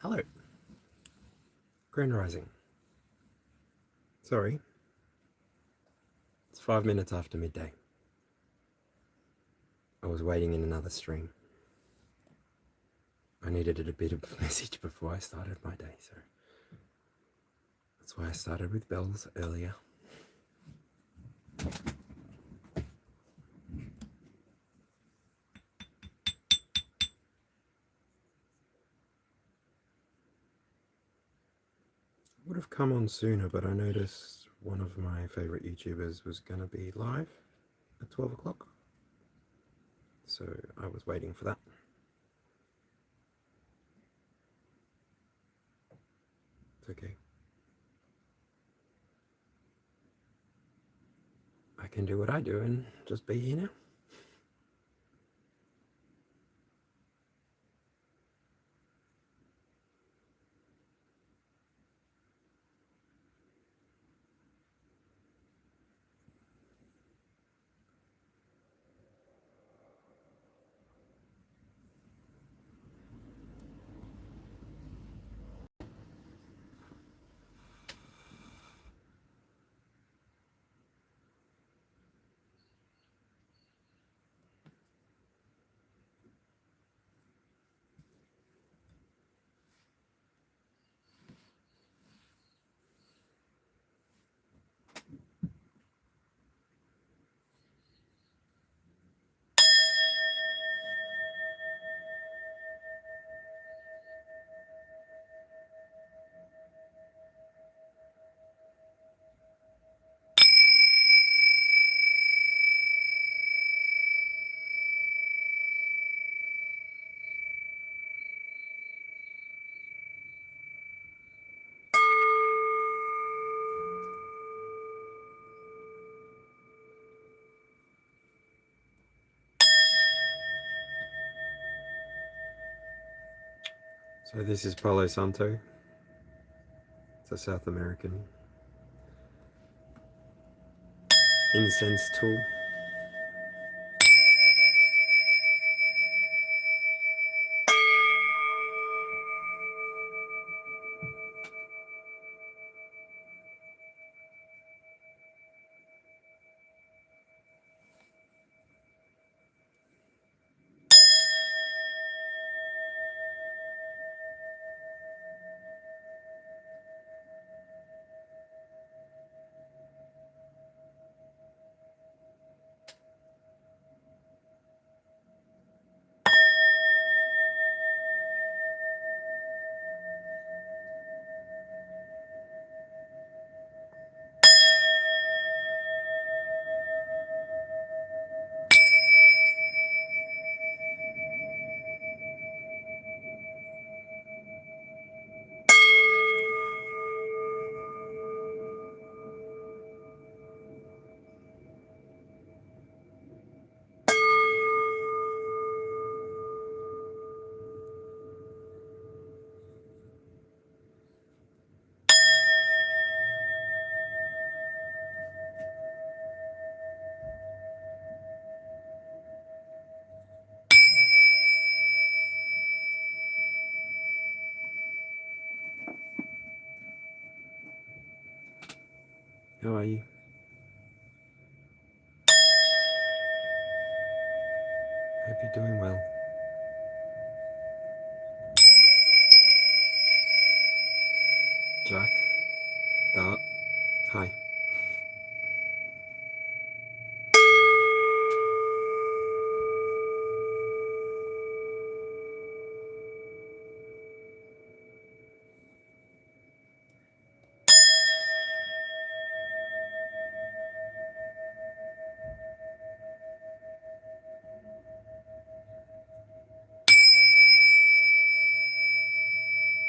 Hello. Grand Rising. Sorry. It's 5 minutes after midday. I was waiting in another stream. I needed a bit of a message before I started my day, so that's why I started with bells earlier. Would have come on sooner, but I noticed one of my favorite YouTubers was going to be live at 12 o'clock. So I was waiting for that. It's okay. I can do what I do and just be here now. So this is Palo Santo. It's a South American incense tool. How are you? Hope you're doing well. Jack, Dart, hi.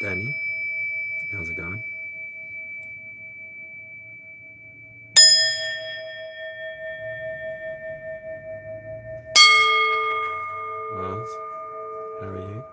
Danny, how's it going? Lars, how are you?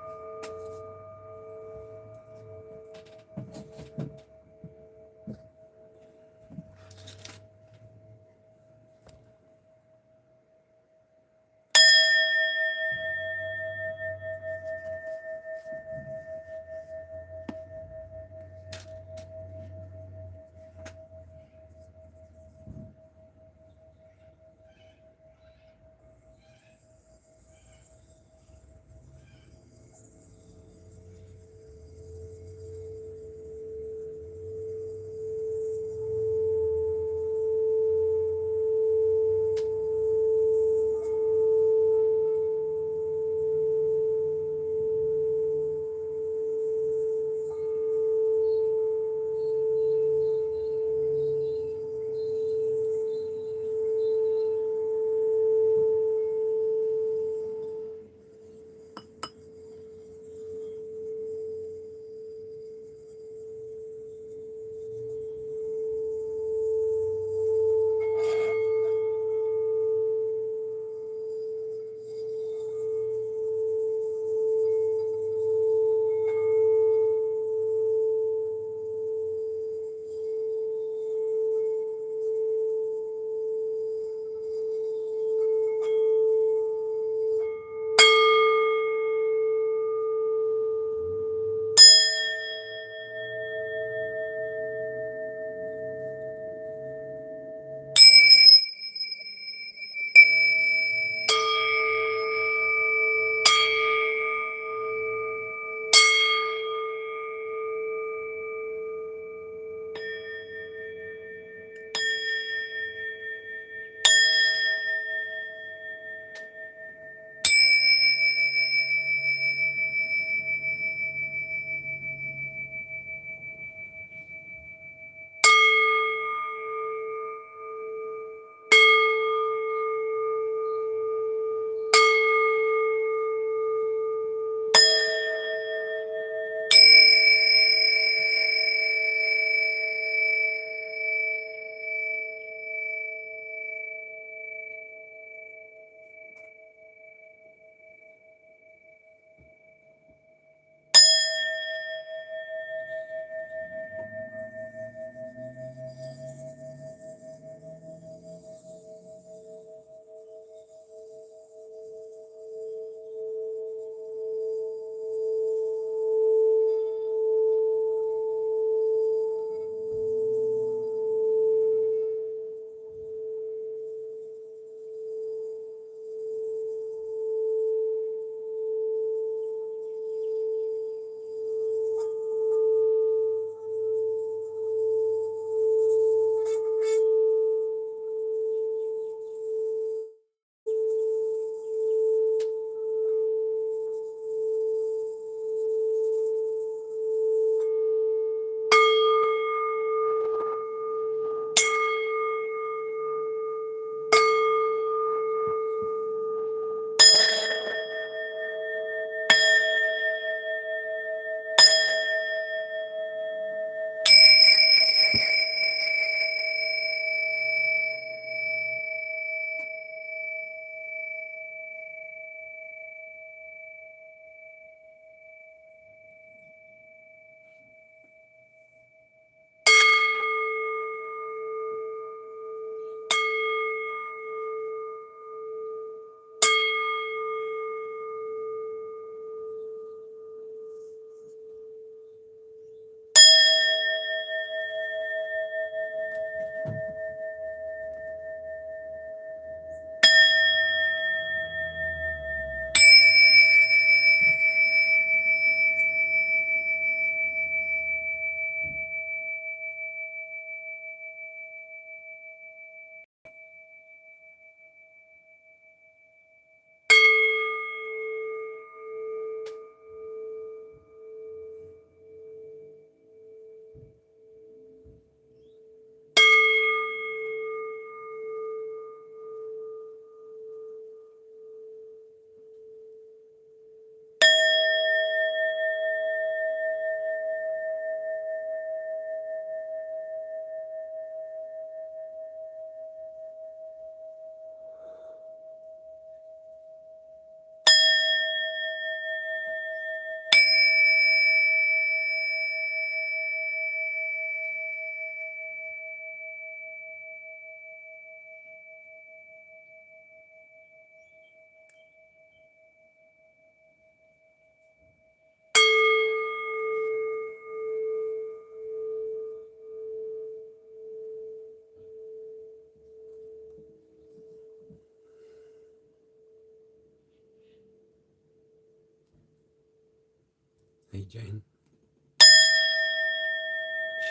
Hey Jane.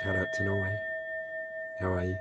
Shout out to Norway. How are you?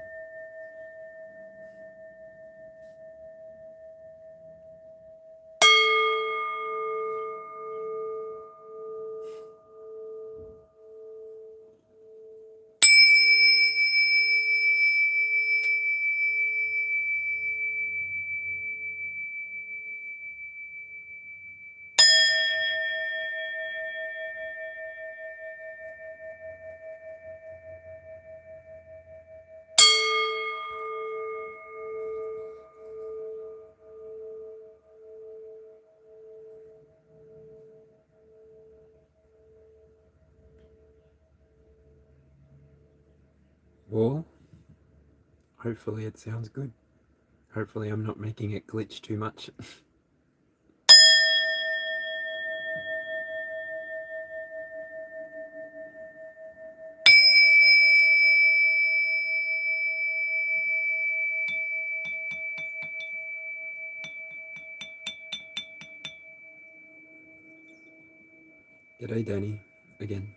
Well, hopefully it sounds good. Hopefully I'm not making it glitch too much. G'day Danny, again.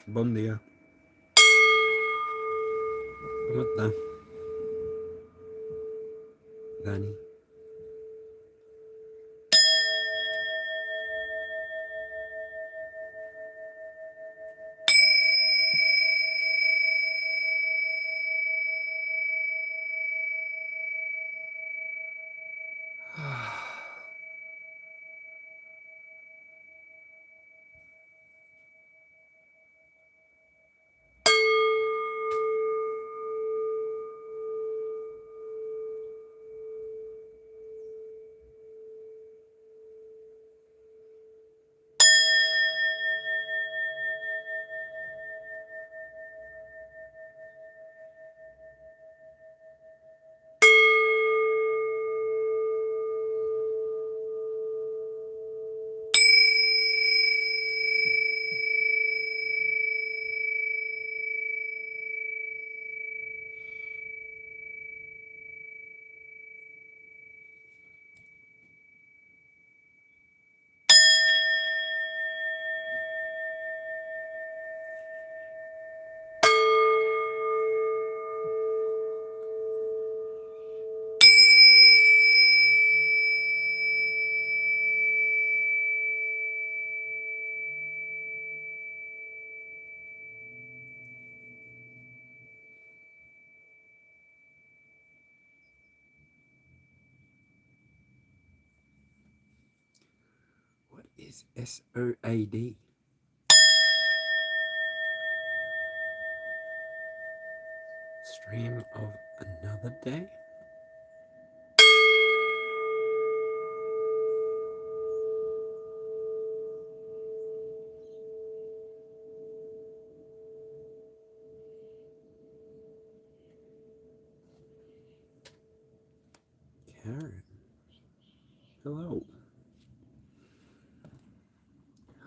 Bon dia. Kamusta? Danny. What is SOAD? Stream of another day? Karen. Hello.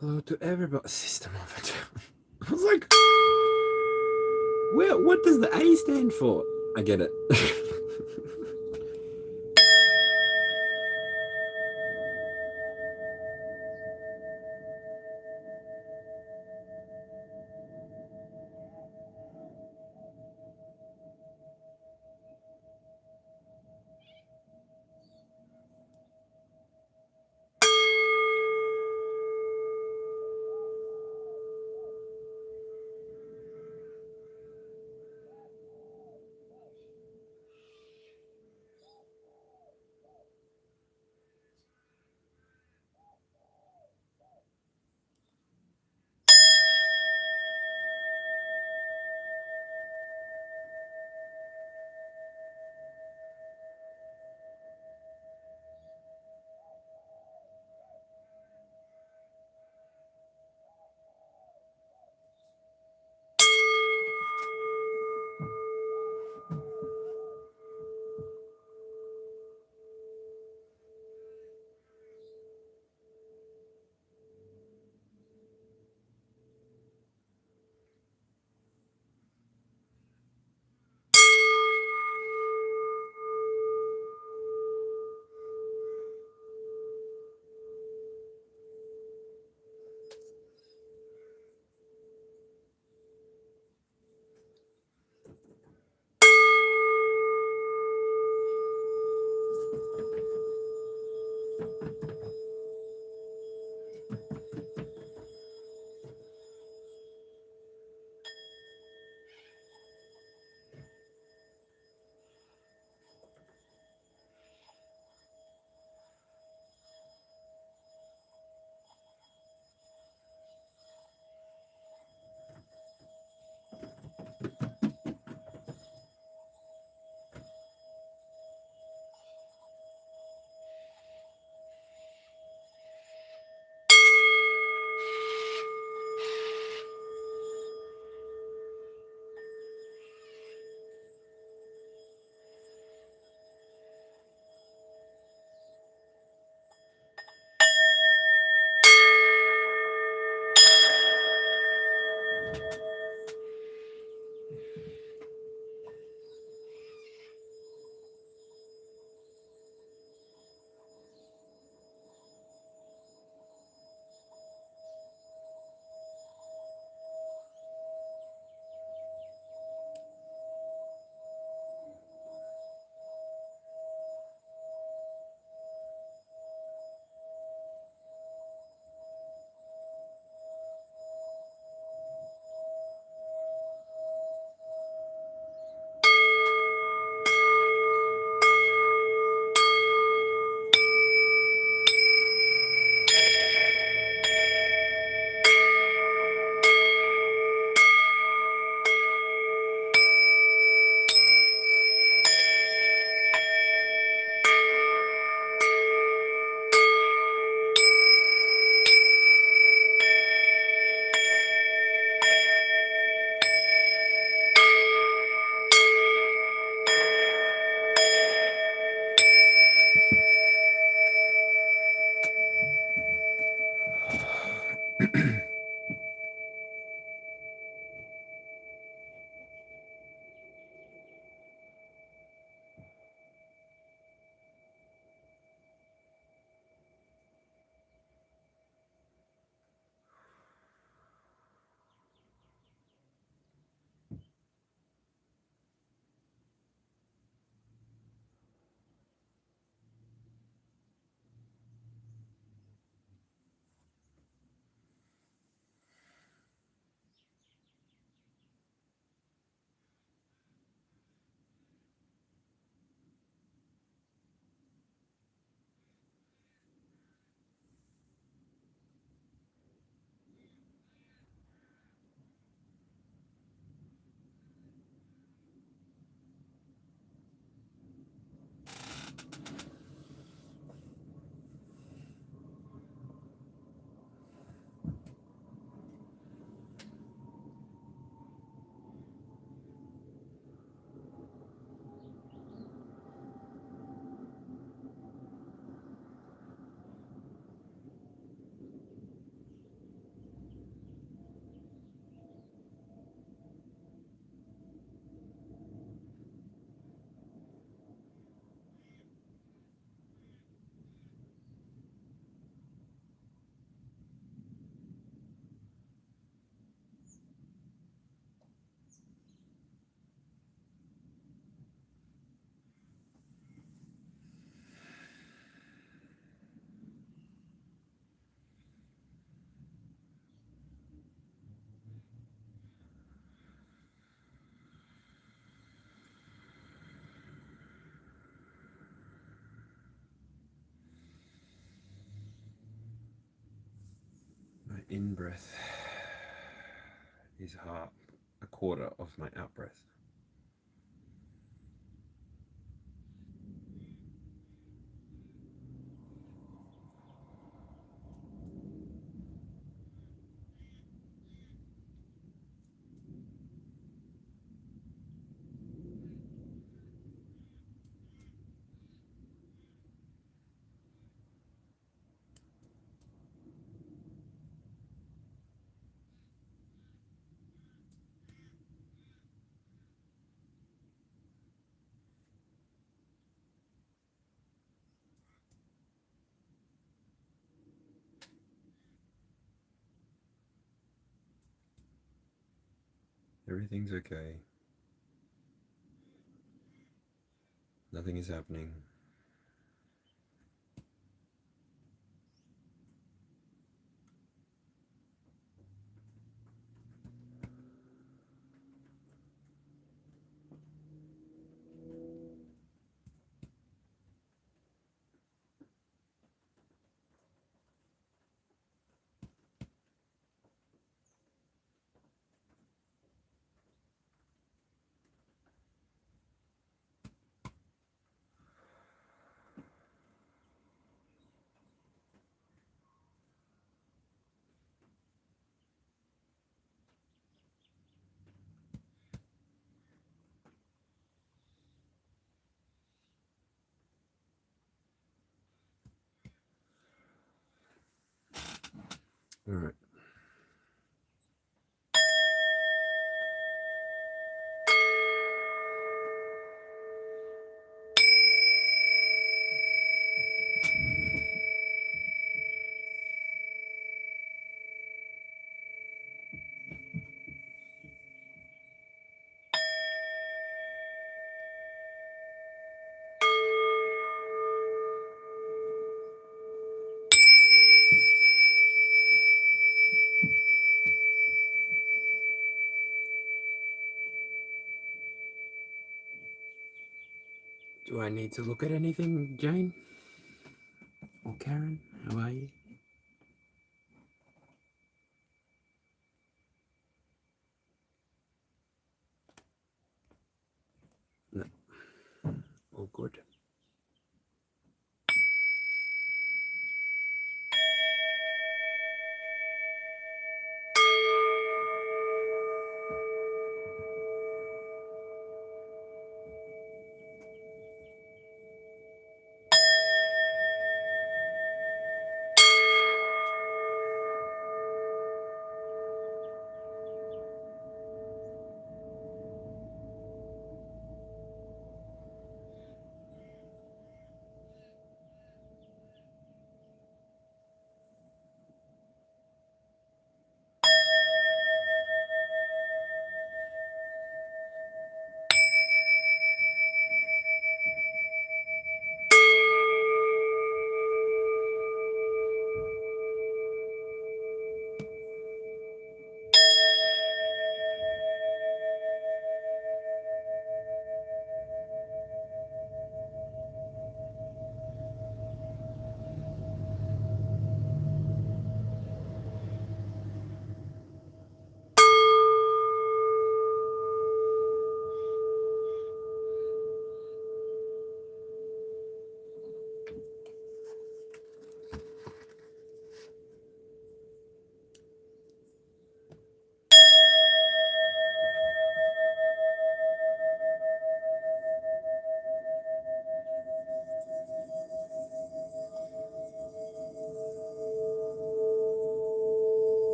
Hello to everybody. System of a Down. I was like, well, what does the A stand for? I get it. in breath is a quarter of my out breath. Everything's okay. Nothing is happening. All right. Do I need to look at anything, Jane? Or Karen? How are you? No. All good.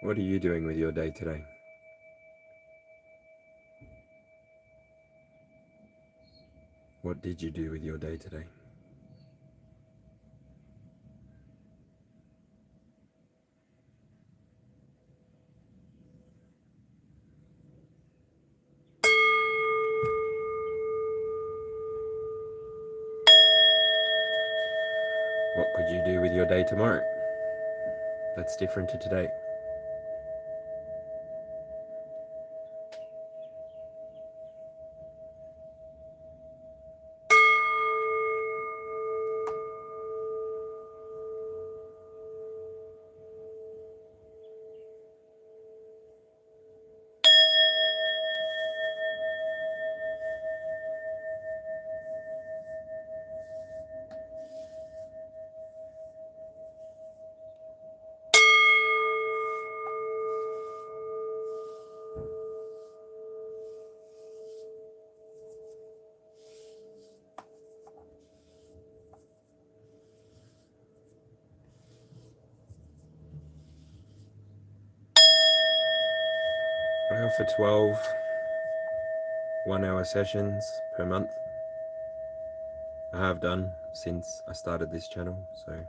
What are you doing with your day today? What did you do with your day today? What could you do with your day tomorrow that's different to today? I offer 12 one-hour sessions per month. I have done since I started this channel, so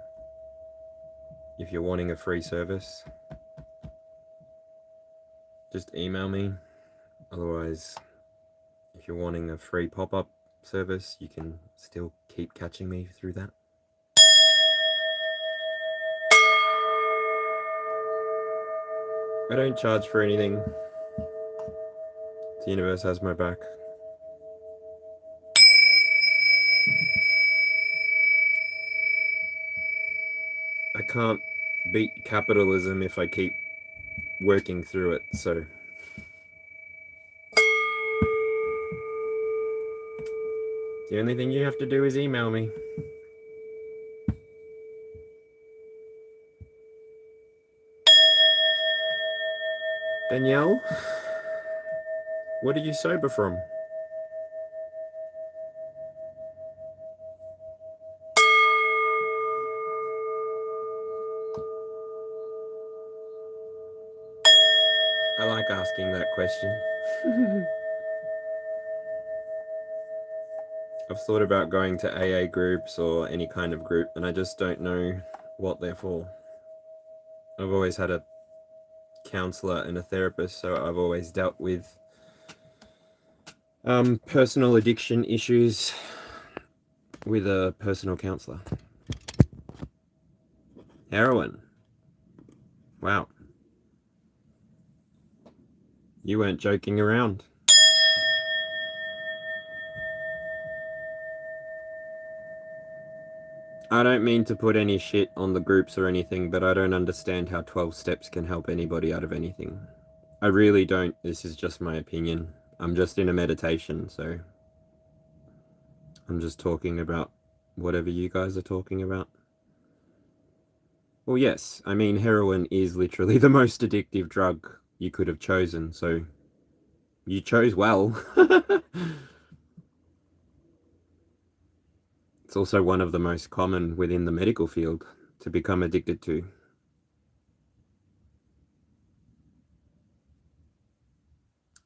if you're wanting a free service, just email me. Otherwise, if you're wanting a free pop-up service, you can still keep catching me through that. I don't charge for anything. The universe has my back. I can't beat capitalism if I keep working through it, so the only thing you have to do is email me. Danielle, what are you sober from? I like asking that question. I've thought about going to AA groups or any kind of group, and I just don't know what they're for. I've always had a counselor and a therapist, so I've always dealt with personal addiction issues with a personal counselor. Heroin. Wow. You weren't joking around. I don't mean to put any shit on the groups or anything, but I don't understand how 12 steps can help anybody out of anything. I really don't. This is just my opinion. I'm just in a meditation, so I'm just talking about whatever you guys are talking about. Well, yes, I mean, heroin is literally the most addictive drug you could have chosen, so you chose well. It's also one of the most common within the medical field to become addicted to.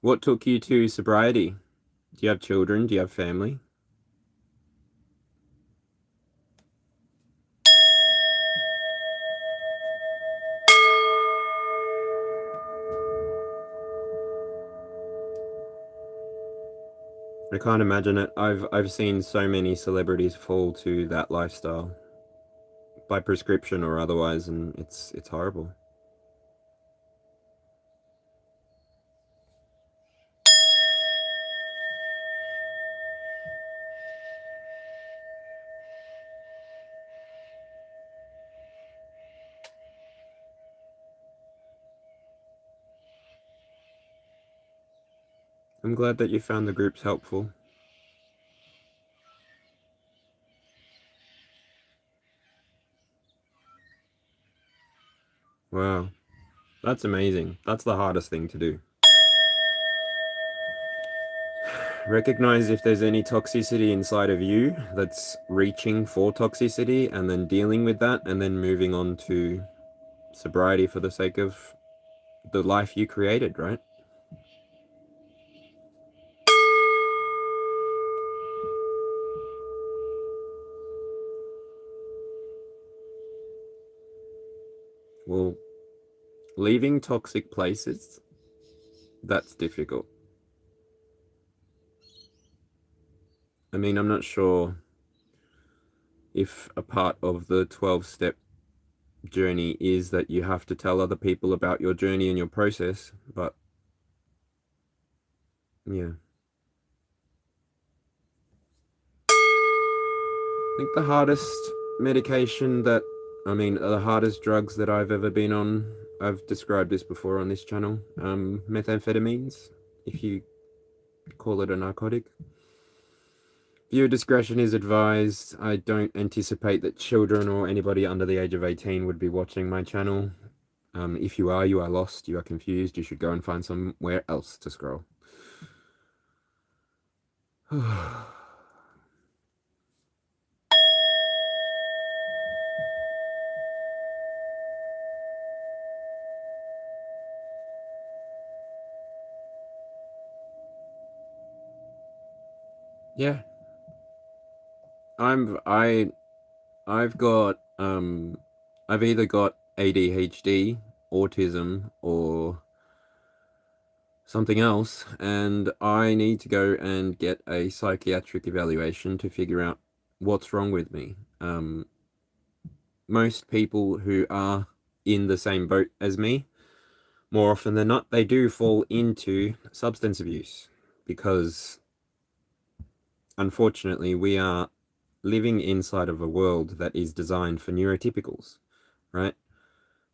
What took you to sobriety? Do you have children? Do you have family? I can't imagine it. I've seen so many celebrities fall to that lifestyle by prescription or otherwise, and it's horrible. I'm glad that you found the groups helpful. Wow, that's amazing. That's the hardest thing to do. Recognize if there's any toxicity inside of you that's reaching for toxicity, and then dealing with that, and then moving on to sobriety for the sake of the life you created, right? Well, leaving toxic places, that's difficult. I mean, I'm not sure if a part of the 12-step journey is that you have to tell other people about your journey and your process, but yeah. I think the hardest medication that, I mean, the hardest drugs that I've ever been on, I've described this before on this channel, methamphetamines, if you call it a narcotic. Viewer discretion is advised. I don't anticipate that children or anybody under the age of 18 would be watching my channel. If you are lost, you are confused, you should go and find somewhere else to scroll. Yeah. I've got I've either got ADHD, autism, or something else, and I need to go and get a psychiatric evaluation to figure out what's wrong with me. Most people who are in the same boat as me, more often than not, they do fall into substance abuse because unfortunately we are living inside of a world that is designed for neurotypicals, right?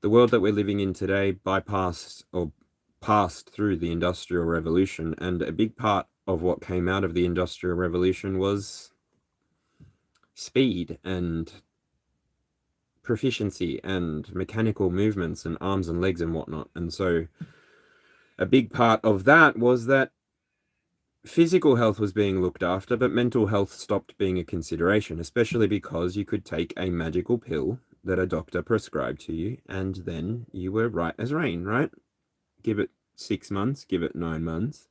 The world that we're living in today bypassed or passed through the Industrial Revolution, and a big part of what came out of the Industrial Revolution was speed and proficiency and mechanical movements and arms and legs and whatnot. And so a big part of that was that physical health was being looked after, but mental health stopped being a consideration, especially because you could take a magical pill that a doctor prescribed to you, and then you were right as rain, right? Give it 6 months, give it 9 months,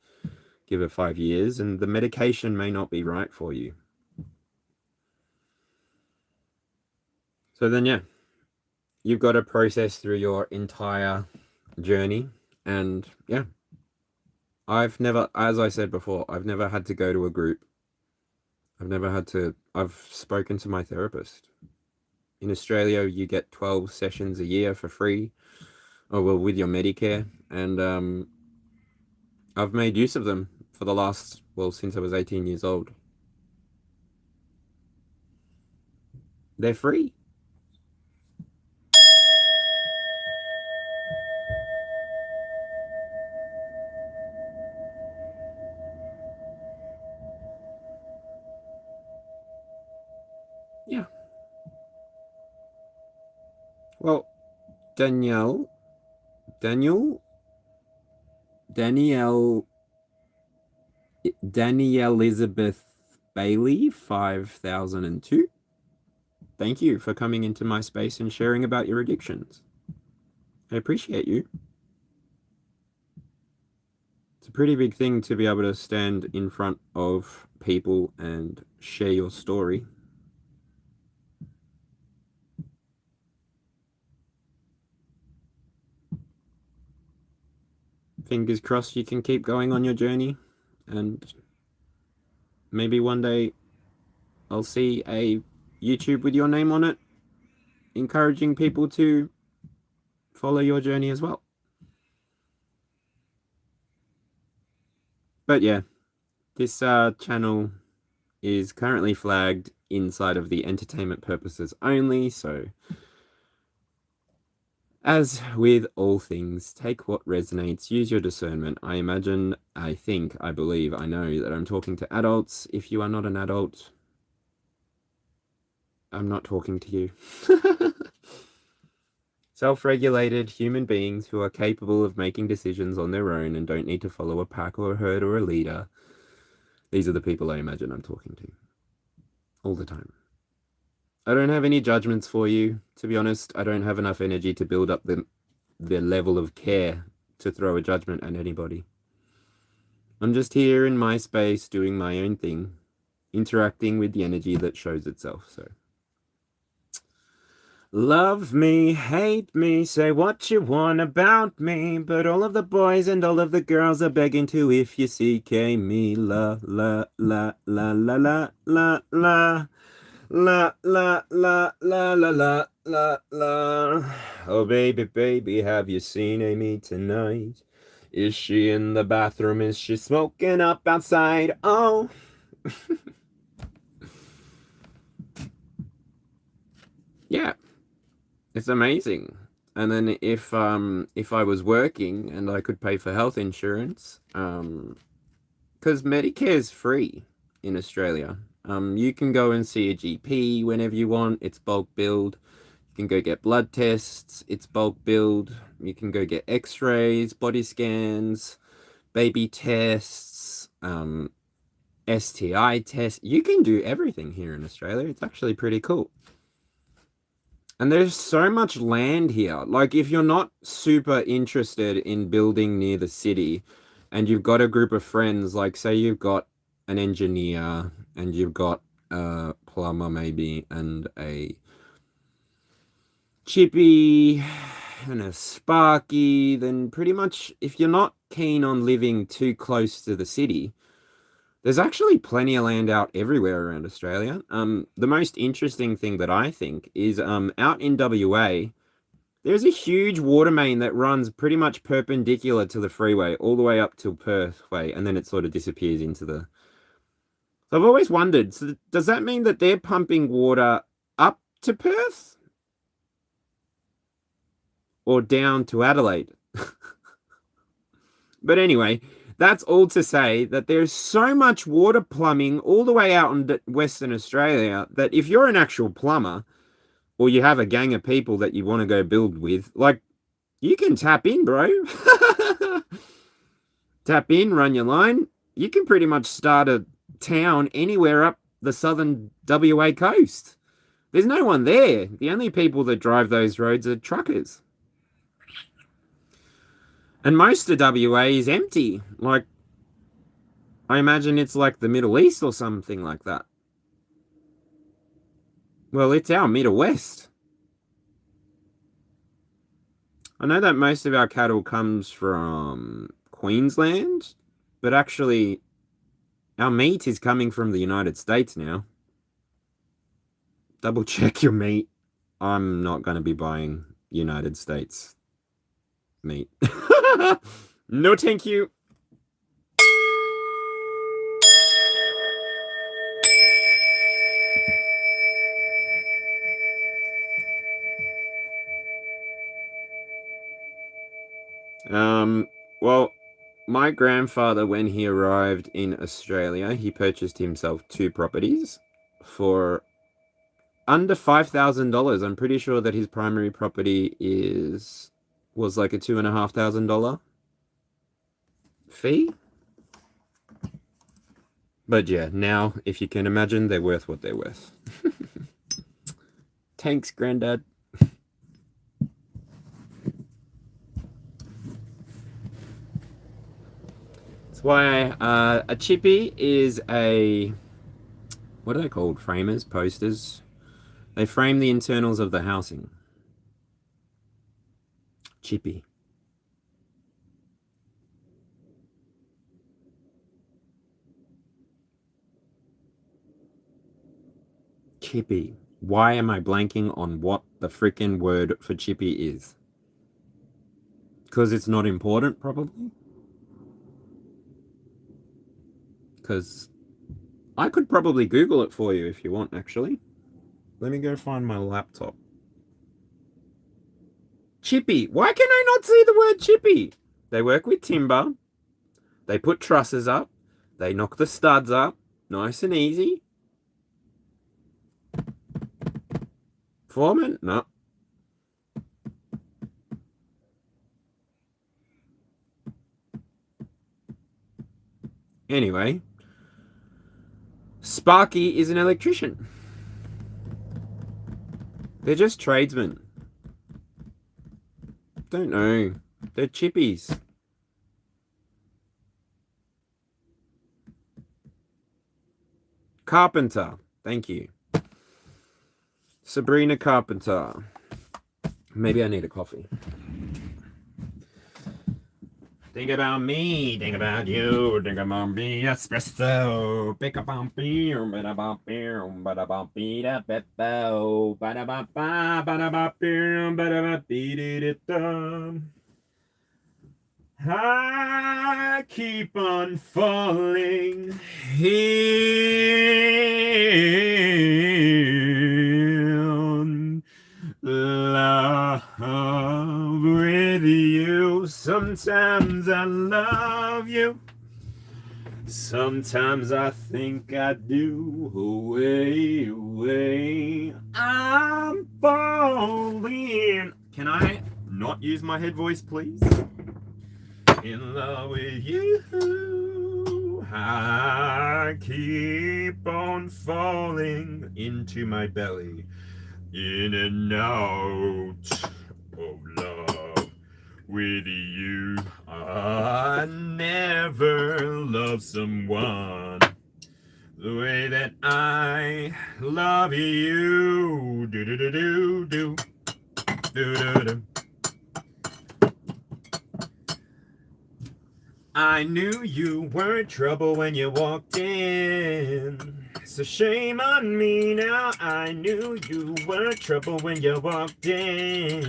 give it 5 years, and the medication may not be right for you. So then, yeah, you've got to process through your entire journey. And yeah, I've never, as I said before, I've never had to go to a group. I've spoken to my therapist. In Australia, you get 12 sessions a year for free, or well, with your Medicare. And I've made use of them for the last, well, since I was 18 years old. They're free. Yeah. Well, Danielle Elizabeth Bailey 5002. Thank you for coming into my space and sharing about your addictions. I appreciate you. It's a pretty big thing to be able to stand in front of people and share your story. Fingers crossed you can keep going on your journey, and maybe one day I'll see a YouTube with your name on it, encouraging people to follow your journey as well. But yeah, this channel is currently flagged inside of the entertainment purposes only, so as with all things, take what resonates, use your discernment. I imagine, I think, I believe, I know that I'm talking to adults. If you are not an adult, I'm not talking to you. Self-regulated human beings who are capable of making decisions on their own and don't need to follow a pack or a herd or a leader. These are the people I imagine I'm talking to all the time. I don't have any judgments for you, to be honest. I don't have enough energy to build up the level of care to throw a judgment at anybody. I'm just here in my space doing my own thing, interacting with the energy that shows itself. So love me, hate me, say what you want about me, but all of the boys and all of the girls are begging to if you CK me. La la la la la la la la la la la la la la la la. Oh baby, baby, have you seen Amy tonight? Is she in the bathroom? Is she smoking up outside? Oh. Yeah. It's amazing. And then if I was working and I could pay for health insurance, because Medicare is free in Australia. You can go and see a GP whenever you want. It's bulk billed. You can go get blood tests. It's bulk billed. You can go get X-rays, body scans, baby tests, STI tests. You can do everything here in Australia. It's actually pretty cool. And there's so much land here. Like, if you're not super interested in building near the city and you've got a group of friends, like say you've got an engineer and you've got a plumber maybe and a chippy and a sparky, then pretty much if you're not keen on living too close to the city, there's actually plenty of land out everywhere around Australia. The most interesting thing that I think is out in WA, there's a huge water main that runs pretty much perpendicular to the freeway all the way up to Perth Way, and then it sort of disappears into the... So I've always wondered, so does that mean that they're pumping water up to Perth? Or down to Adelaide? But anyway... That's all to say that there's so much water plumbing all the way out in Western Australia that if you're an actual plumber or you have a gang of people that you want to go build with, like, you can tap in, bro. Tap in, run your line. You can pretty much start a town anywhere up the southern WA coast. There's no one there. The only people that drive those roads are truckers. And most of WA is empty. Like, I imagine it's like the Middle East or something like that. Well, it's our Middle West. I know that most of our cattle comes from Queensland, but actually our meat is coming from the United States now. Double check your meat. I'm not going to be buying United States meat. No, thank you. Well, my grandfather, when he arrived in Australia, he purchased himself 2 properties for under $5,000. I'm pretty sure that his primary property was like a $2,500 fee. But yeah, now, if you can imagine, they're worth what they're worth. Thanks, Granddad. That's why a chippy is a... What are they called? Framers? Posters? They frame the internals of the housing. Chippy. Chippy. Why am I blanking on what the freaking word for chippy is? Because it's not important, probably? Because I could probably Google it for you if you want, actually. Let me go find my laptop. Chippy. Why can I not see the word chippy? They work with timber. They put trusses up. They knock the studs up. Nice and easy. Foreman? No. Anyway. Sparky is an electrician. They're just tradesmen. Don't know. They're chippies. Carpenter. Thank you. Sabrina Carpenter. Maybe I need a coffee. Think about me, think about you, think about me, espresso. Pick up on beer, bada beer, bada beer, bada bada beer, bada. I keep on falling in love with you. Sometimes I love you. Sometimes I think I do. Away, away, I'm falling. Can I not use my head voice, please? In love with you, I keep on falling into my belly, in and out of love with you. I never love someone the way that I love you. Do do do do do do do do. I knew you were trouble when you walked in. So shame on me now. I knew you were trouble when you walked in.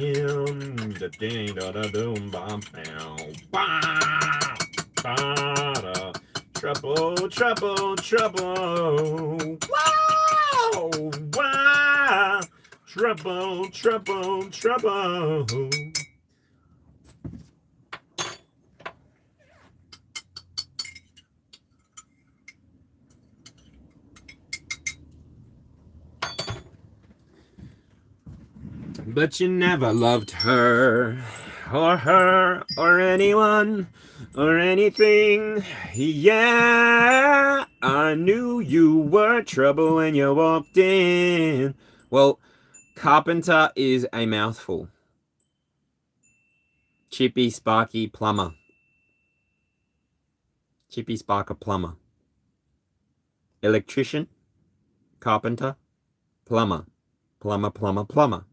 Trouble, trouble, trouble. Wow, wow. Trouble, trouble, trouble. But you never loved her, or anyone, or anything. Yeah, I knew you were trouble when you walked in. Well, carpenter is a mouthful. Chippy, Sparky, plumber. Chippy, Sparker, plumber. Electrician, carpenter, plumber. Plumber, plumber, plumber.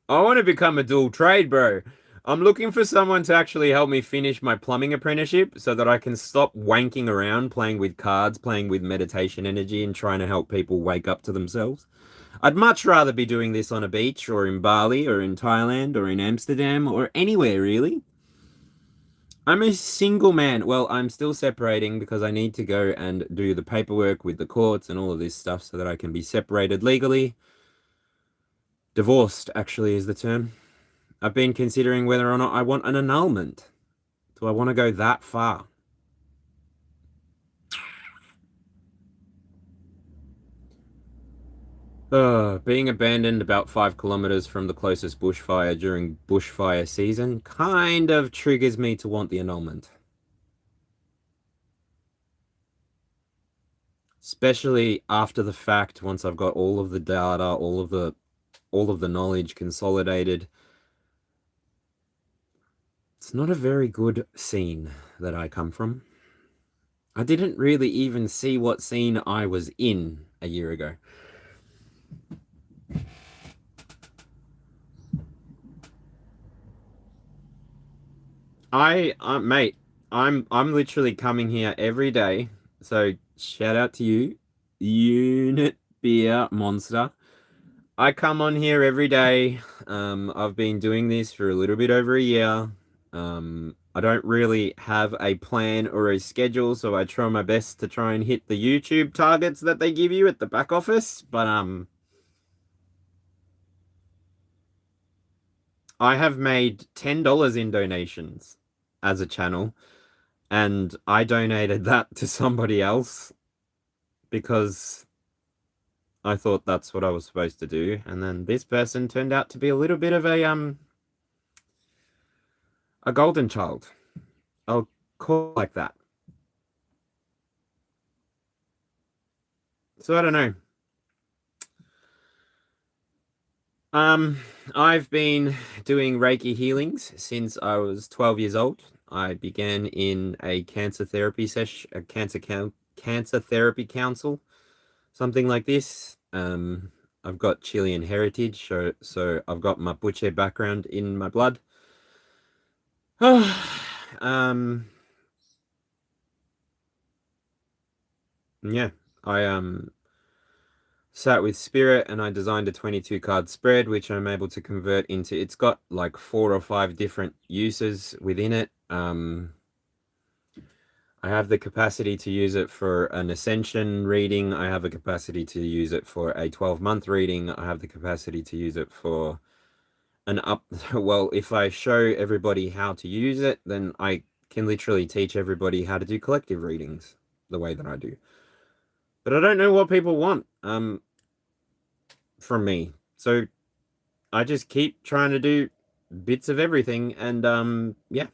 I want to become a dual trade, bro. I'm looking for someone to actually help me finish my plumbing apprenticeship so that I can stop wanking around playing with cards, playing with meditation energy, and trying to help people wake up to themselves. I'd much rather be doing this on a beach or in Bali or in Thailand or in Amsterdam or anywhere, really. I'm a single man. Well, I'm still separating because I need to go and do the paperwork with the courts and all of this stuff so that I can be separated legally. Divorced, actually, is the term. I've been considering whether or not I want an annulment. Do I want to go that far? Being abandoned about 5 kilometers from the closest bushfire during bushfire season kind of triggers me to want the annulment. Especially after the fact, once I've got all of the data, all of the knowledge consolidated. It's not a very good scene that I come from. I didn't really even see what scene I was in a year ago. Mate, I'm literally coming here every day. So shout out to you, Unit Beer Monster. I come on here every day. I've been doing this for a little bit over a year. I don't really have a plan or a schedule, so I try my best to try and hit the YouTube targets that they give you at the back office. But I have made $10 in donations as a channel, and I donated that to somebody else because I thought that's what I was supposed to do, and then this person turned out to be a little bit of a golden child. I'll call it like that. So I don't know. I've been doing Reiki healings since I was 12 years old. I began in a cancer therapy session, a cancer therapy council, something like this. I've got Chilean heritage, so I've got Mapuche background in my blood. Yeah, I sat with Spirit and I designed a 22 card spread, which I'm able to convert into. It's got like 4 or 5 different uses within it. I have the capacity to use it for an ascension reading. I have a capacity to use it for a 12-month reading. I have the capacity to use it for an up. Well, if I show everybody how to use it, then I can literally teach everybody how to do collective readings the way that I do. But I don't know what people want from me. So I just keep trying to do bits of everything, and yeah.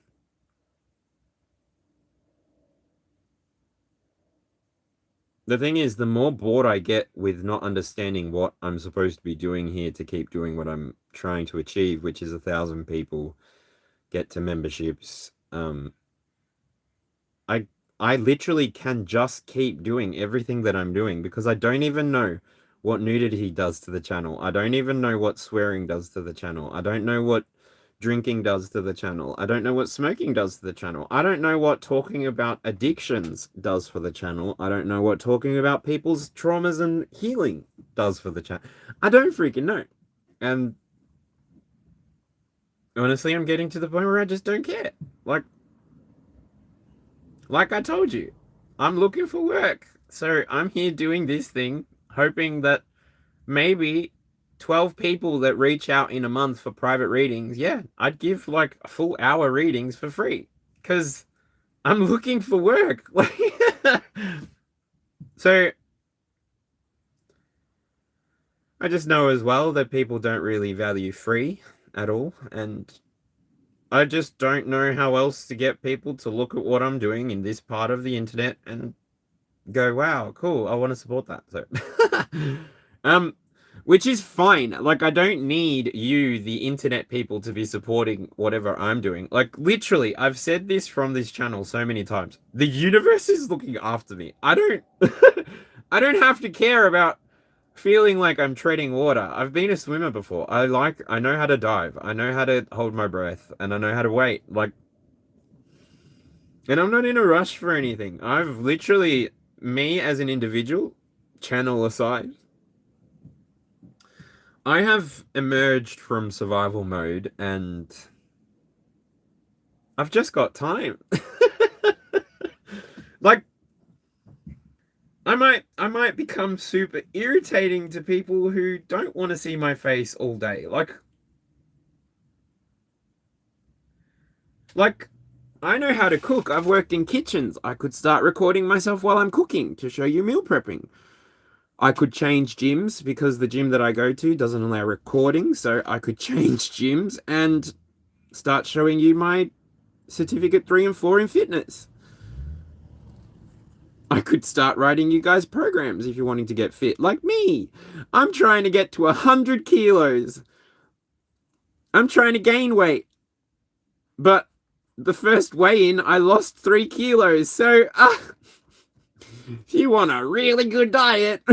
The thing is, the more bored I get with not understanding what I'm supposed to be doing here to keep doing what I'm trying to achieve, which is 1,000 people get to memberships, I literally can just keep doing everything that I'm doing because I don't even know what nudity does to the channel. I don't even know what swearing does to the channel. I don't know what drinking does to the channel. I don't know what smoking does to the channel. I don't know what talking about addictions does for the channel. I don't know what talking about people's traumas and healing does for the channel. I don't freaking know. And honestly, I'm getting to the point where I just don't care. Like I told you, I'm looking for work. So I'm here doing this thing, hoping that maybe 12 people that reach out in a month for private readings, yeah, I'd give like full hour readings for free because I'm looking for work. So I just know as well that people don't really value free at all, and I just don't know how else to get people to look at what I'm doing in this part of the internet and go, wow, cool, I want to support that. So which is fine. Like, I don't need you, the internet people, to be supporting whatever I'm doing. Like, literally, I've said this from this channel so many times. The universe is looking after me. I don't I don't have to care about feeling like I'm treading water. I've been a swimmer before. I know how to dive. I know how to hold my breath, and I know how to wait. Like, and I'm not in a rush for anything. I've literally, me as an individual, channel aside, I have emerged from survival mode and I've just got time. Like, I might become super irritating to people who don't want to see my face all day. Like I know how to cook. I've worked in kitchens. I could start recording myself while I'm cooking to show you meal prepping. I could change gyms because the gym that I go to doesn't allow recording, so I could change gyms and start showing you my certificate 3 and 4 in fitness. I could start writing you guys programs if you're wanting to get fit, like me. I'm trying to get to 100 kilos. I'm trying to gain weight. But the first weigh-in, I lost 3 kilos, so if you want a really good diet,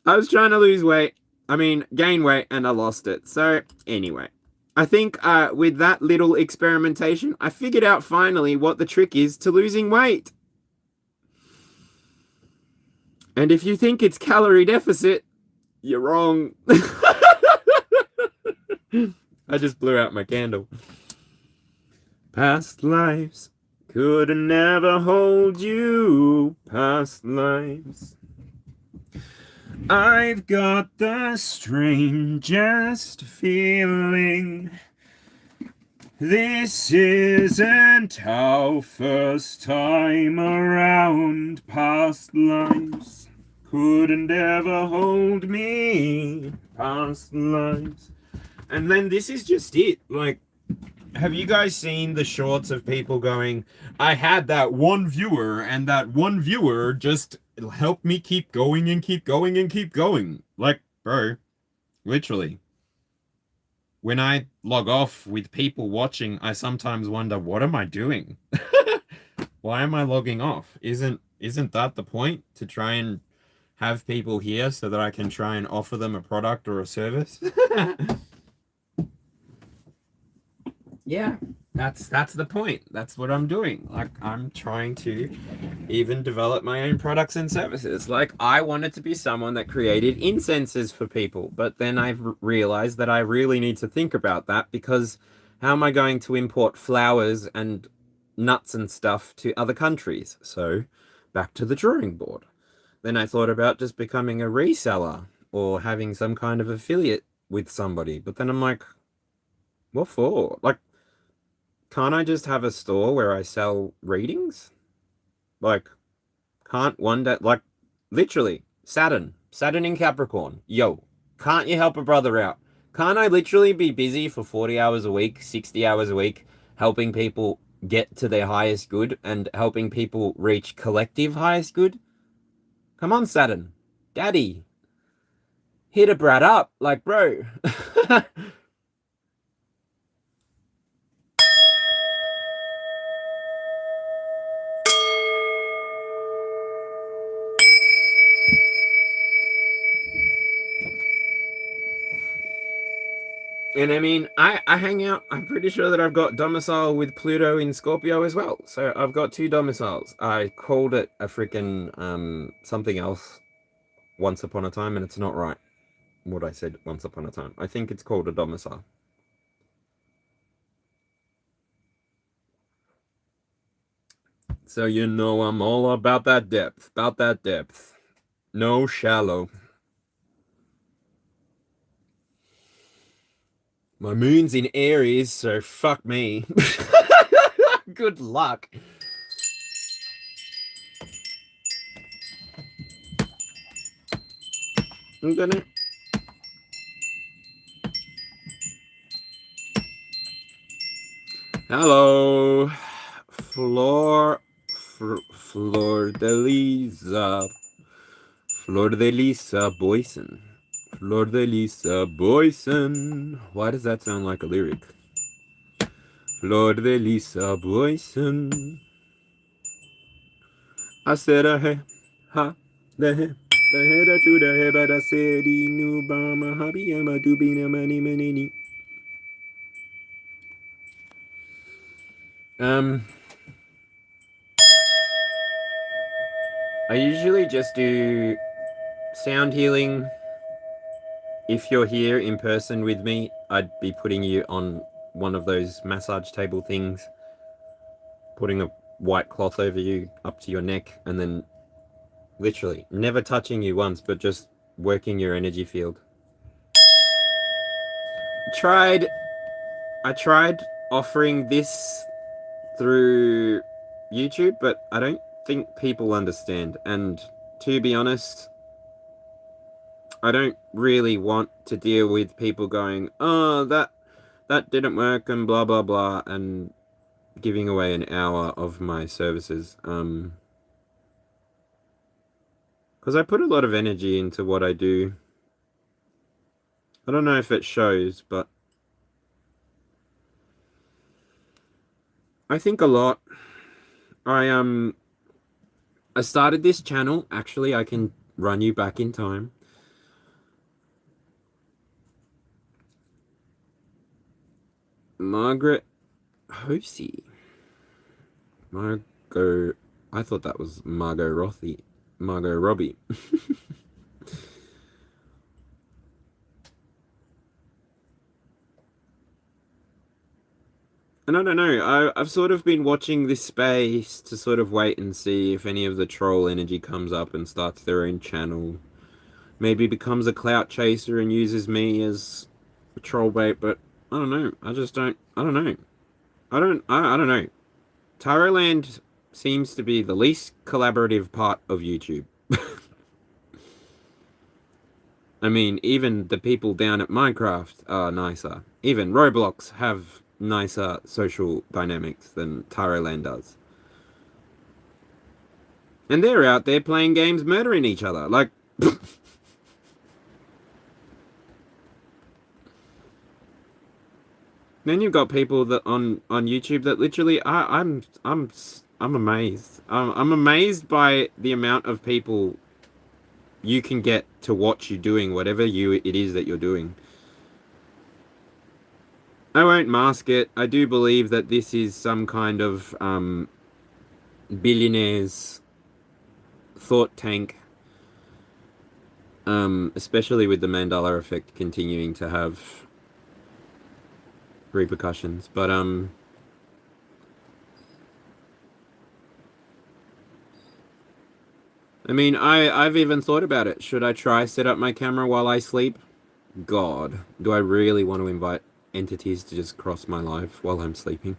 I was trying to lose weight. I mean, gain weight, and I lost it. So, anyway. I think with that little experimentation, I figured out finally what the trick is to losing weight. And if you think it's calorie deficit, you're wrong. I just blew out my candle. Past lives could never hold you. Past lives. I've got the strangest feeling. This isn't our first time around. Past lives couldn't ever hold me. Past lives. And then this is just it. Like, have you guys seen the shorts of people going, I had that one viewer and that one viewer just helped me keep going and keep going and keep going? Like, bro, literally. When I log off with people watching, I sometimes wonder, what am I doing? Why am I logging off? Isn't that the point? To try and have people here so that I can try and offer them a product or a service? Yeah, that's the point. That's what I'm doing. Like, I'm trying to even develop my own products and services. Like, I wanted to be someone that created incenses for people, but then I've realized that I really need to think about that, because how am I going to import flowers and nuts and stuff to other countries? So back to the drawing board. Then I thought about just becoming a reseller or having some kind of affiliate with somebody. But then I'm like, what for? Like, can't I just have a store where I sell readings? Like, can't one day, like, literally, Saturn in Capricorn. Yo, can't you help a brother out? Can't I literally be busy for 40 hours a week, 60 hours a week, helping people get to their highest good and helping people reach collective highest good? Come on, Saturn. Daddy. Hit a brat up. Like, bro. And I mean, I hang out, I'm pretty sure that I've got domicile with Pluto in Scorpio as well. So I've got 2 domiciles. I called it a freaking something else once upon a time, and it's not right what I said once upon a time. I think it's called a domicile. So you know I'm all about that depth, No shallow. My moon's in Aries, so fuck me. Good luck. I'm gonna... Hello. Flor de Lisa. Flor de Lisa Boyson. Flor de Lisa Boyson. Why does that sound like a lyric? Flor de Lisa Boyson. I said a hey, ha, the hey, the hey, da to the hey, but I said he knew Bama, hobby, I'm a doobie, a money, money. I usually just do sound healing. If you're here in person with me, I'd be putting you on one of those massage table things, putting a white cloth over you up to your neck, and then literally never touching you once, but just working your energy field. I tried offering this through YouTube, but I don't think people understand. And to be honest, I don't really want to deal with people going, oh, that didn't work and blah blah blah, and giving away an hour of my services. Because I put a lot of energy into what I do. I don't know if it shows, but I think a lot. I started this channel. Actually, I can run you back in time. Margaret Hosey. Margot. I thought that was Margot Robbie. Margot Robbie. And I don't know, I've sort of been watching this space to sort of wait and see if any of the troll energy comes up and starts their own channel. Maybe becomes a clout chaser and uses me as a troll bait, but I don't know. I just don't, I don't know. I don't know. Tyroland seems to be the least collaborative part of YouTube. I mean, even the people down at Minecraft are nicer. Even Roblox have nicer social dynamics than Taroland does. And they're out there playing games, murdering each other. Like, then you've got people that on YouTube that literally, I'm amazed. I'm amazed by the amount of people you can get to watch you doing whatever it is that you're doing. I won't mask it. I do believe that this is some kind of billionaires thought tank, especially with the Mandela effect continuing to have repercussions. But I mean, I've even thought about it. Should I try set up my camera while I sleep? God, do I really want to invite entities to just cross my life while I'm sleeping?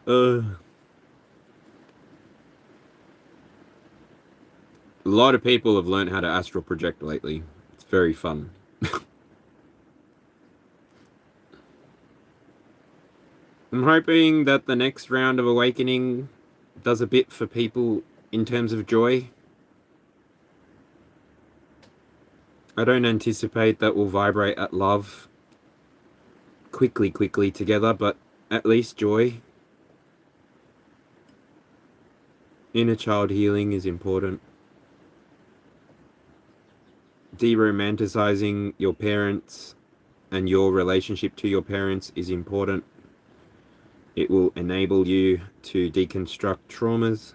A lot of people have learned how to astral project lately. It's very fun. I'm hoping that the next round of awakening does a bit for people in terms of joy. I don't anticipate that we'll vibrate at love quickly together, but at least joy. Inner child healing is important. De-romanticizing your parents and your relationship to your parents is important. It will enable you to deconstruct traumas.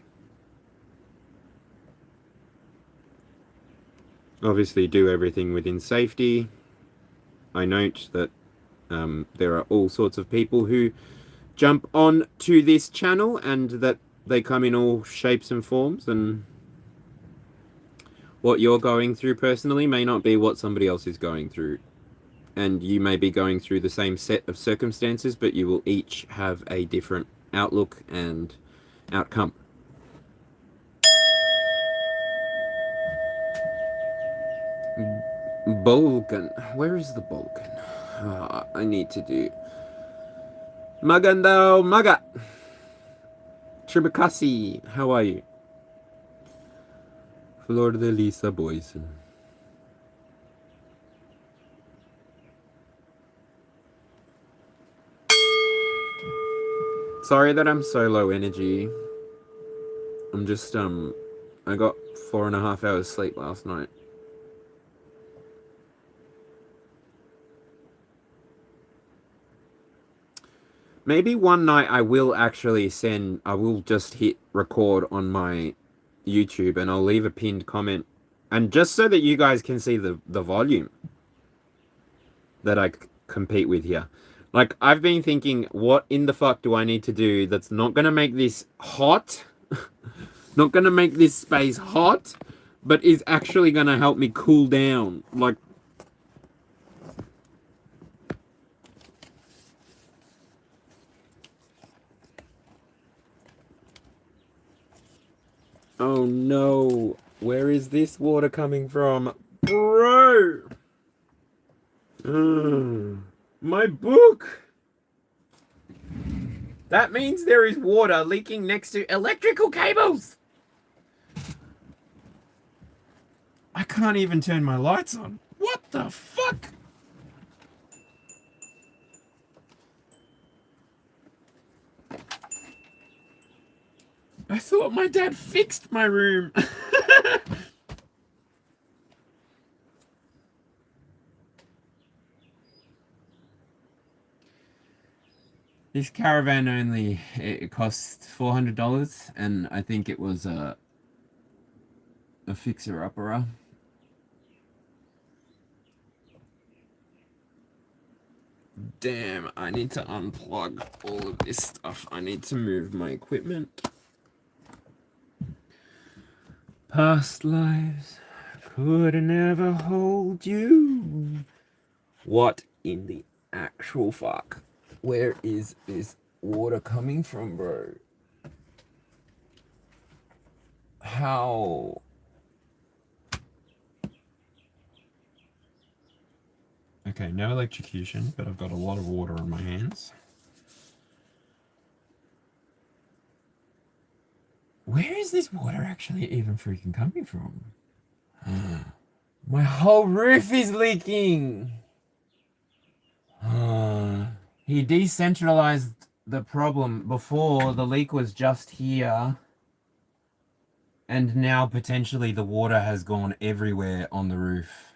Obviously, do everything within safety. I note that there are all sorts of people who jump on to this channel and that they come in all shapes and forms, and what you're going through personally may not be what somebody else is going through. And you may be going through the same set of circumstances, but you will each have a different outlook and outcome. Bulgan. Where is the Bulgan? I need to do... Magandao Maga! Tribakasi, how are you? Flor de Lisa Boyson. Sorry that I'm so low energy. I'm just, I got 4.5 hours sleep last night. Maybe one night I will just hit record on my YouTube and I'll leave a pinned comment. And just so that you guys can see the volume that I compete with here. Like, I've been thinking, what in the fuck do I need to do that's not going to make this hot, not going to make this space hot, but is actually going to help me cool down. Like, oh no, where is this water coming from? Bro! My book! That means there is water leaking next to electrical cables! I can't even turn my lights on. What the fuck? I thought my dad fixed my room. This caravan it cost $400, and I think it was a fixer-upper. Damn, I need to unplug all of this stuff. I need to move my equipment. Past lives could never hold you. What in the actual fuck? Where is this water coming from, bro? How? Okay, no electrocution, but I've got a lot of water on my hands. Where is this water actually even freaking coming from? My whole roof is leaking! He decentralized the problem. Before, the leak was just here. And now, potentially, the water has gone everywhere on the roof.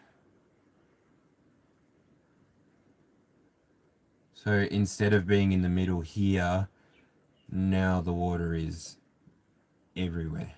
So, instead of being in the middle here, now the water is everywhere.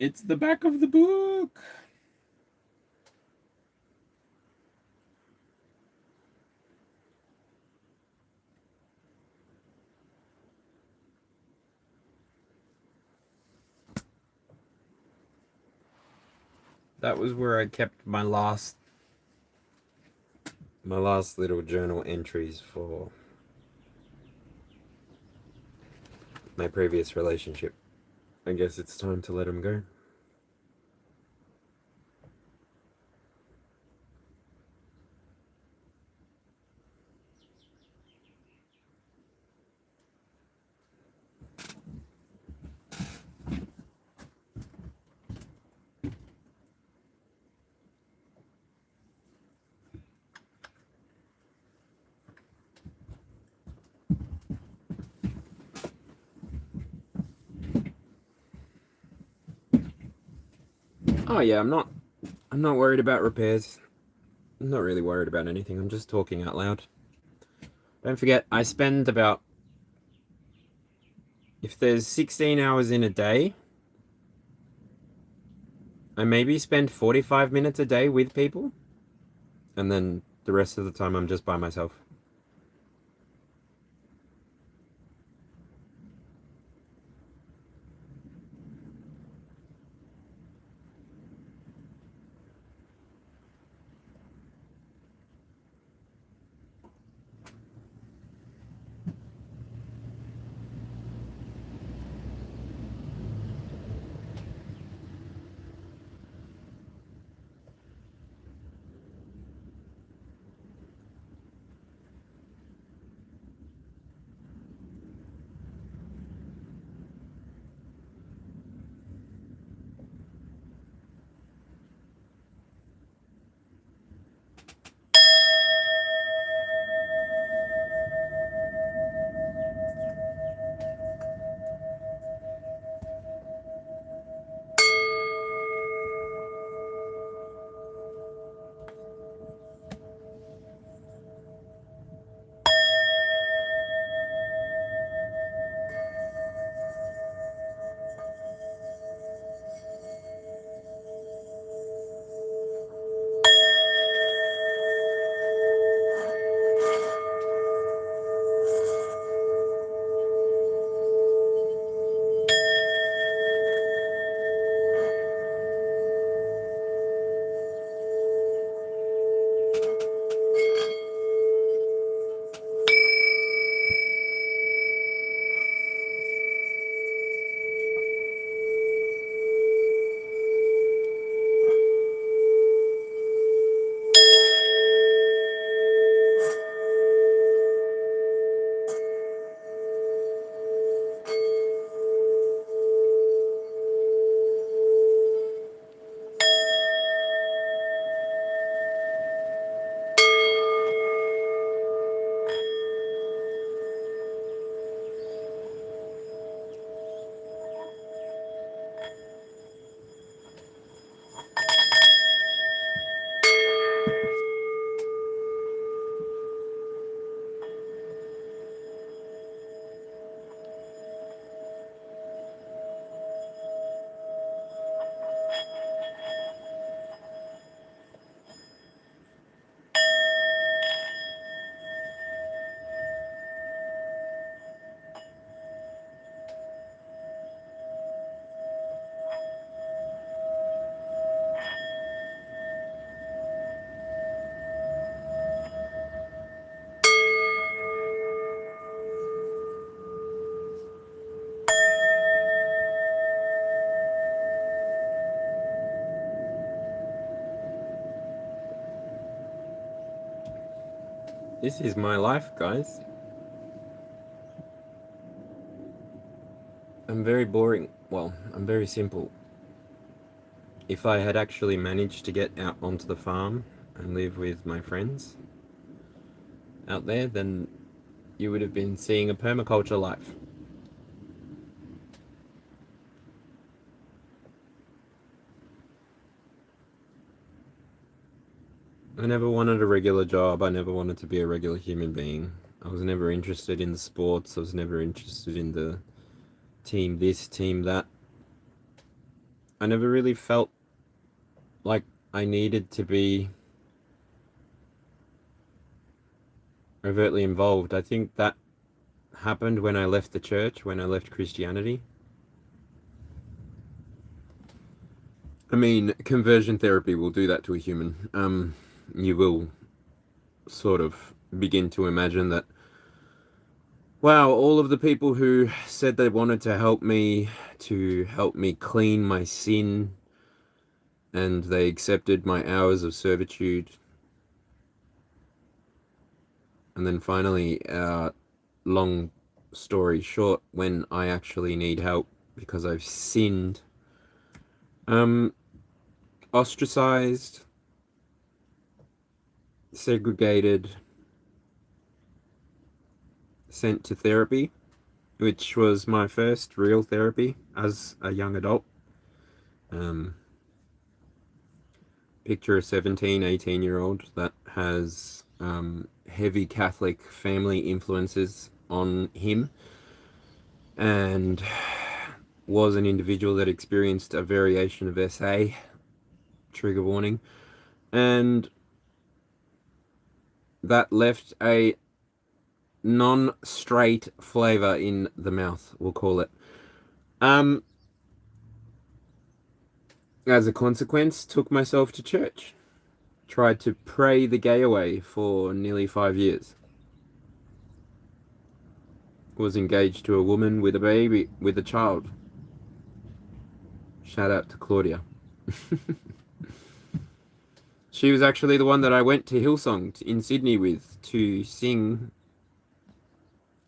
It's the back of the book. That was where I kept my last little journal entries for my previous relationship. I guess it's time to let him go. Oh yeah, I'm not worried about repairs. I'm not really worried about anything. I'm just talking out loud. Don't forget, I spend about, if there's 16 hours in a day, I maybe spend 45 minutes a day with people, and then the rest of the time I'm just by myself. This is my life, guys. I'm very boring. Well, I'm very simple. If I had actually managed to get out onto the farm and live with my friends out there, then you would have been seeing a permaculture life. I never wanted a regular job. I never wanted to be a regular human being. I was never interested in the sports. I was never interested in the team this, team that. I never really felt like I needed to be overtly involved. I think that happened when I left the church, when I left Christianity. I mean, conversion therapy will do that to a human. You will sort of begin to imagine that, wow, all of the people who said they wanted to help me clean my sin, and they accepted my hours of servitude, and then finally, long story short, when I actually need help because I've sinned, ostracized, segregated, sent to therapy, which was my first real therapy as a young adult. Picture a 17, 18-year-old that has heavy Catholic family influences on him, and was an individual that experienced a variation of SA, trigger warning, and that left a non-straight flavor in the mouth, we'll call it. As a consequence, took myself to church. Tried to pray the gay away for nearly 5 years. Was engaged to a woman with a baby, with a child. Shout out to Claudia. She was actually the one that I went to Hillsong in Sydney with to sing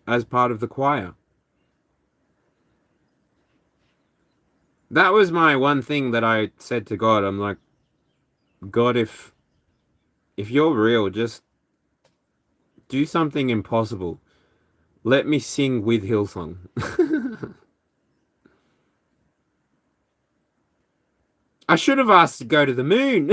as part of the choir. That was my one thing that I said to God. I'm like, God, if you're real, just do something impossible. Let me sing with Hillsong. I should have asked to go to the moon.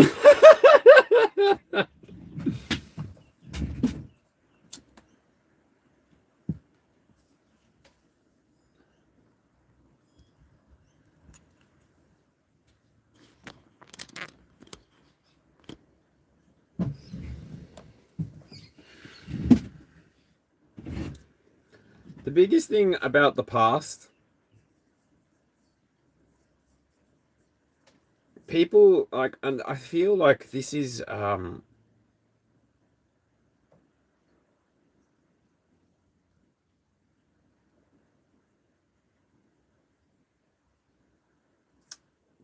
The biggest thing about the past, people like, and I feel like this is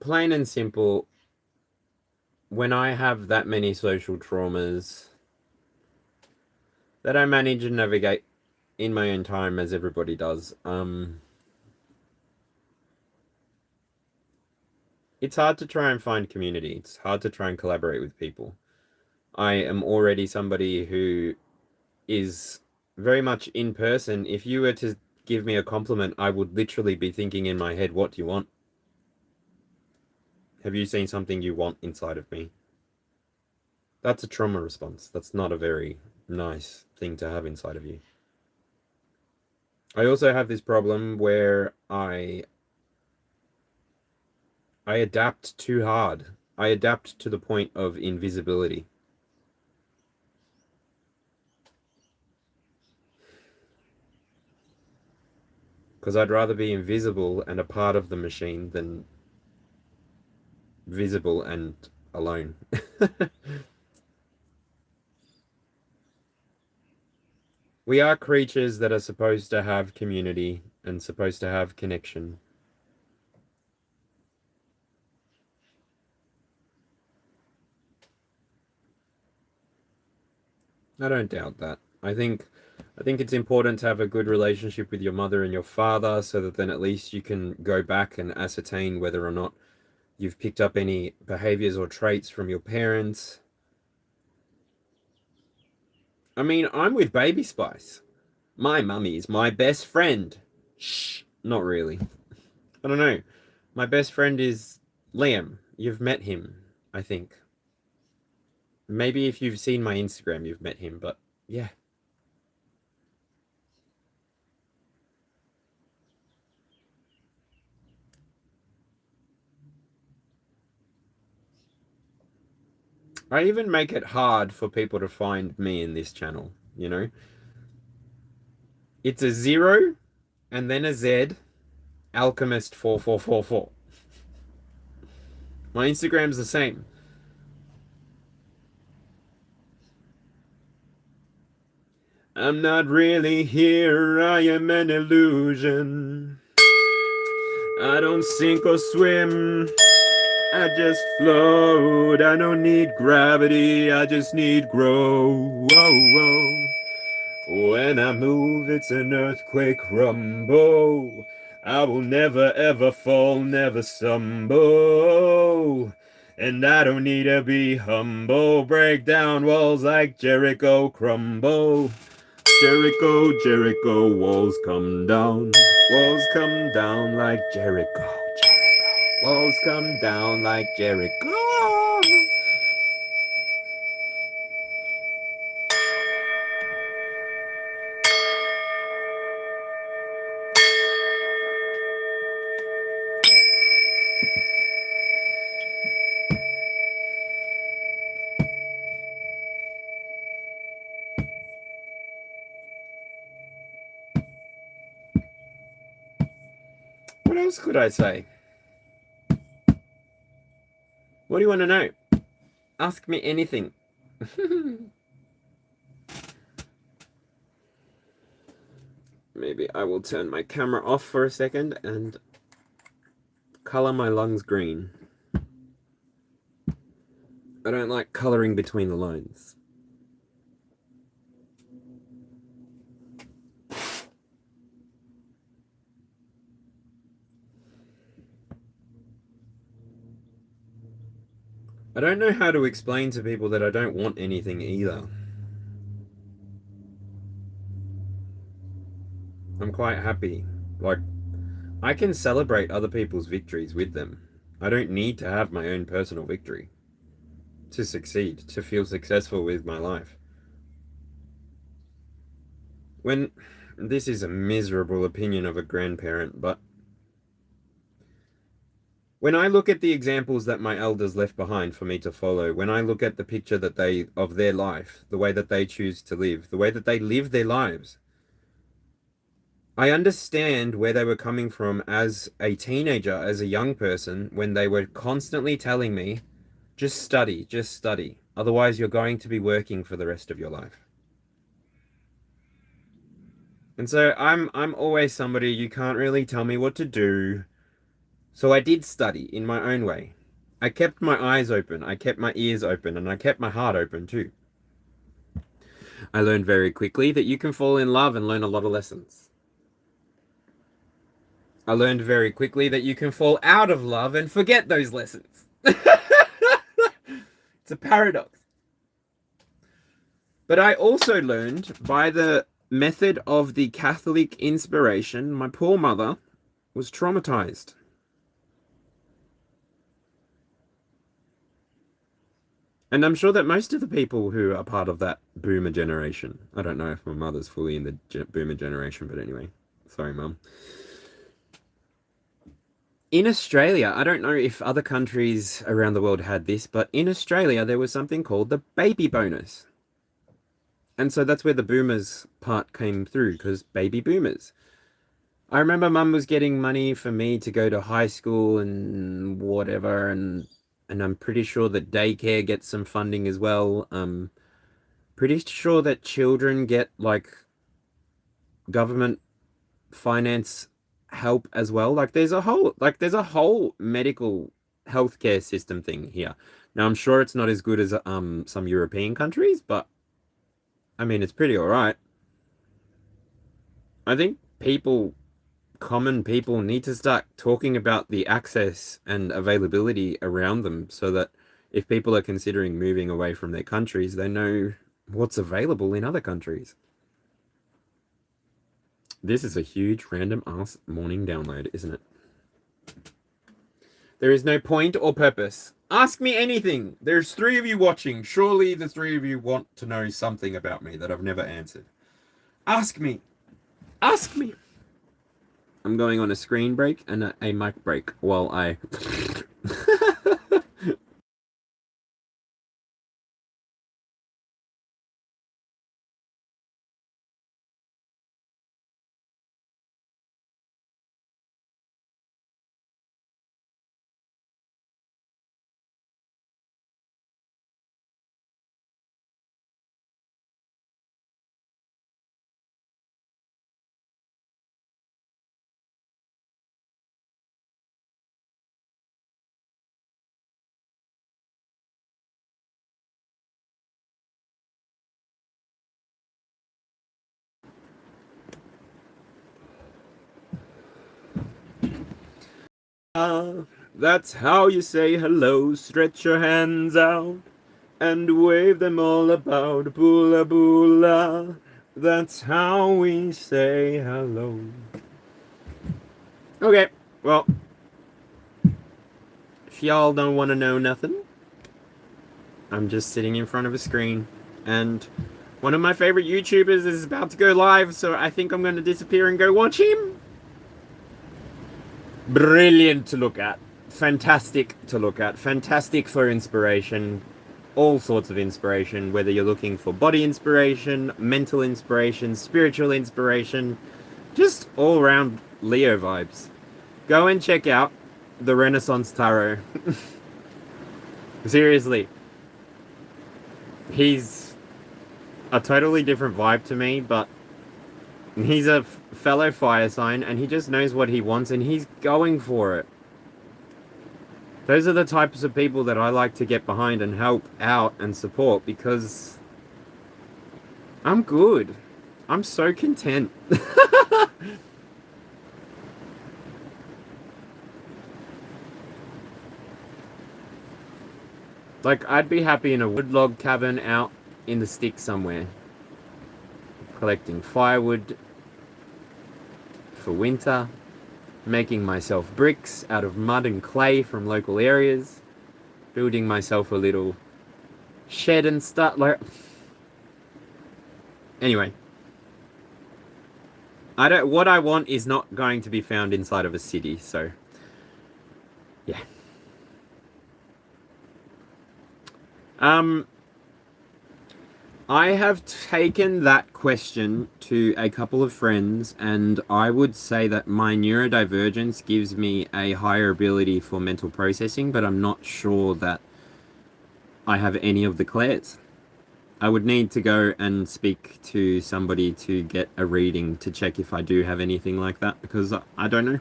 plain and simple. When I have that many social traumas that I manage and navigate in my own time, as everybody does, it's hard to try and find community. It's hard to try and collaborate with people. I am already somebody who is very much in person. If you were to give me a compliment, I would literally be thinking in my head, what do you want? Have you seen something you want inside of me? That's a trauma response. That's not a very nice thing to have inside of you. I also have this problem where I adapt too hard. I adapt to the point of invisibility. Because I'd rather be invisible and a part of the machine than visible and alone. We are creatures that are supposed to have community and supposed to have connection. I don't doubt that. I think it's important to have a good relationship with your mother and your father, so that then at least you can go back and ascertain whether or not you've picked up any behaviors or traits from your parents. I mean, I'm with Baby Spice. My mummy's my best friend. Shh, not really. I don't know. My best friend is Liam. You've met him, I think. Maybe if you've seen my Instagram, you've met him, but yeah. I even make it hard for people to find me in this channel, you know? It's a 0 and then a Z, Alchemist 4444. My Instagram's the same. I'm not really here, I am an illusion. I don't sink or swim, I just float. I don't need gravity, I just need growth. Whoa, whoa. When I move, it's an earthquake rumble. I will never ever fall, never stumble. And I don't need to be humble. Break down walls like Jericho crumble. Jericho, Jericho, walls come down. Walls come down like Jericho. Jericho. Walls come down like Jericho. What else could I say? What do you want to know? Ask me anything. Maybe I will turn my camera off for a second and color my lungs green. I don't like coloring between the lines. I don't know how to explain to people that I don't want anything either. I'm quite happy. Like, I can celebrate other people's victories with them. I don't need to have my own personal victory to succeed, to feel successful with my life. When this is a miserable opinion of a grandparent, but when I look at the examples that my elders left behind for me to follow, when I look at the picture that they of their life, the way that they choose to live, the way that they live their lives, I understand where they were coming from as a teenager, as a young person, when they were constantly telling me, just study, just study. Otherwise, you're going to be working for the rest of your life. And so I'm always somebody, you can't really tell me what to do. So I did study in my own way. I kept my eyes open, I kept my ears open, and I kept my heart open too. I learned very quickly that you can fall in love and learn a lot of lessons. I learned very quickly that you can fall out of love and forget those lessons. It's a paradox. But I also learned by the method of the Catholic inspiration, my poor mother was traumatized. And I'm sure that most of the people who are part of that boomer generation, I don't know if my mother's fully in the boomer generation, but anyway, sorry, Mum. In Australia, I don't know if other countries around the world had this, but in Australia, there was something called the baby bonus. And so that's where the boomers part came through, because baby boomers. I remember Mum was getting money for me to go to high school and whatever, and I'm pretty sure that daycare gets some funding as well. Pretty sure that children get like government finance help as well. Like there's a whole medical healthcare system thing here. Now I'm sure it's not as good as some European countries, but I mean, it's pretty alright. I think common people need to start talking about the access and availability around them so that if people are considering moving away from their countries, they know what's available in other countries. This is a huge random ass morning download, isn't it? There is no point or purpose. Ask me anything. There's 3 of you watching. Surely the 3 of you want to know something about me that I've never answered. Ask me. Ask me. I'm going on a screen break and a mic break while I... That's how you say hello. Stretch your hands out and wave them all about. Boola boola. That's how we say hello. Okay, well, if y'all don't want to know nothing, I'm just sitting in front of a screen, and one of my favorite YouTubers is about to go live, so I think I'm going to disappear and go watch him. Brilliant to look at. Fantastic to look at. Fantastic for inspiration. All sorts of inspiration, whether you're looking for body inspiration, mental inspiration, spiritual inspiration, just all around Leo vibes. Go and check out the Renaissance Tarot. Seriously. He's a totally different vibe to me, but he's a fellow fire sign and he just knows what he wants and he's going for it. Those are the types of people that I like to get behind and help out and support because I'm good. I'm so content. Like, I'd be happy in a wood log cabin out in the sticks somewhere, collecting firewood for winter, making myself bricks out of mud and clay from local areas, building myself a little shed and stuff. Like, anyway, what I want is not going to be found inside of a city, so yeah. I have taken that question to a couple of friends, and I would say that my neurodivergence gives me a higher ability for mental processing, but I'm not sure that I have any of the clairs. I would need to go and speak to somebody to get a reading to check if I do have anything like that, because I don't know.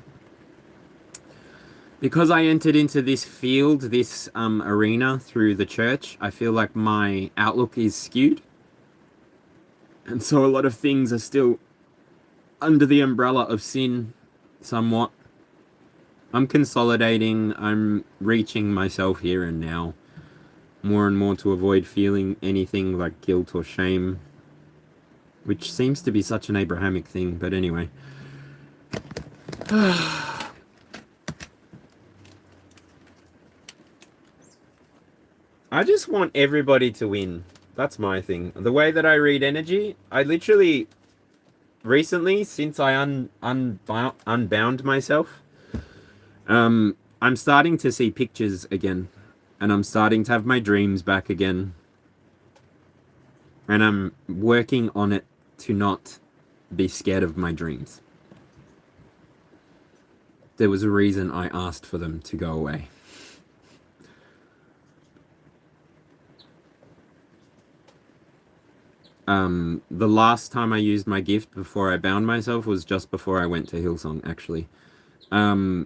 Because I entered into this field, this arena through the church, I feel like my outlook is skewed. And so a lot of things are still under the umbrella of sin, somewhat. I'm consolidating, I'm reaching myself here and now, more and more to avoid feeling anything like guilt or shame, which seems to be such an Abrahamic thing, but anyway. I just want everybody to win. That's my thing. The way that I read energy, I literally, recently, since I unbound myself, I'm starting to see pictures again. And I'm starting to have my dreams back again. And I'm working on it to not be scared of my dreams. There was a reason I asked for them to go away. The last time I used my gift before I bound myself was just before I went to Hillsong, actually. I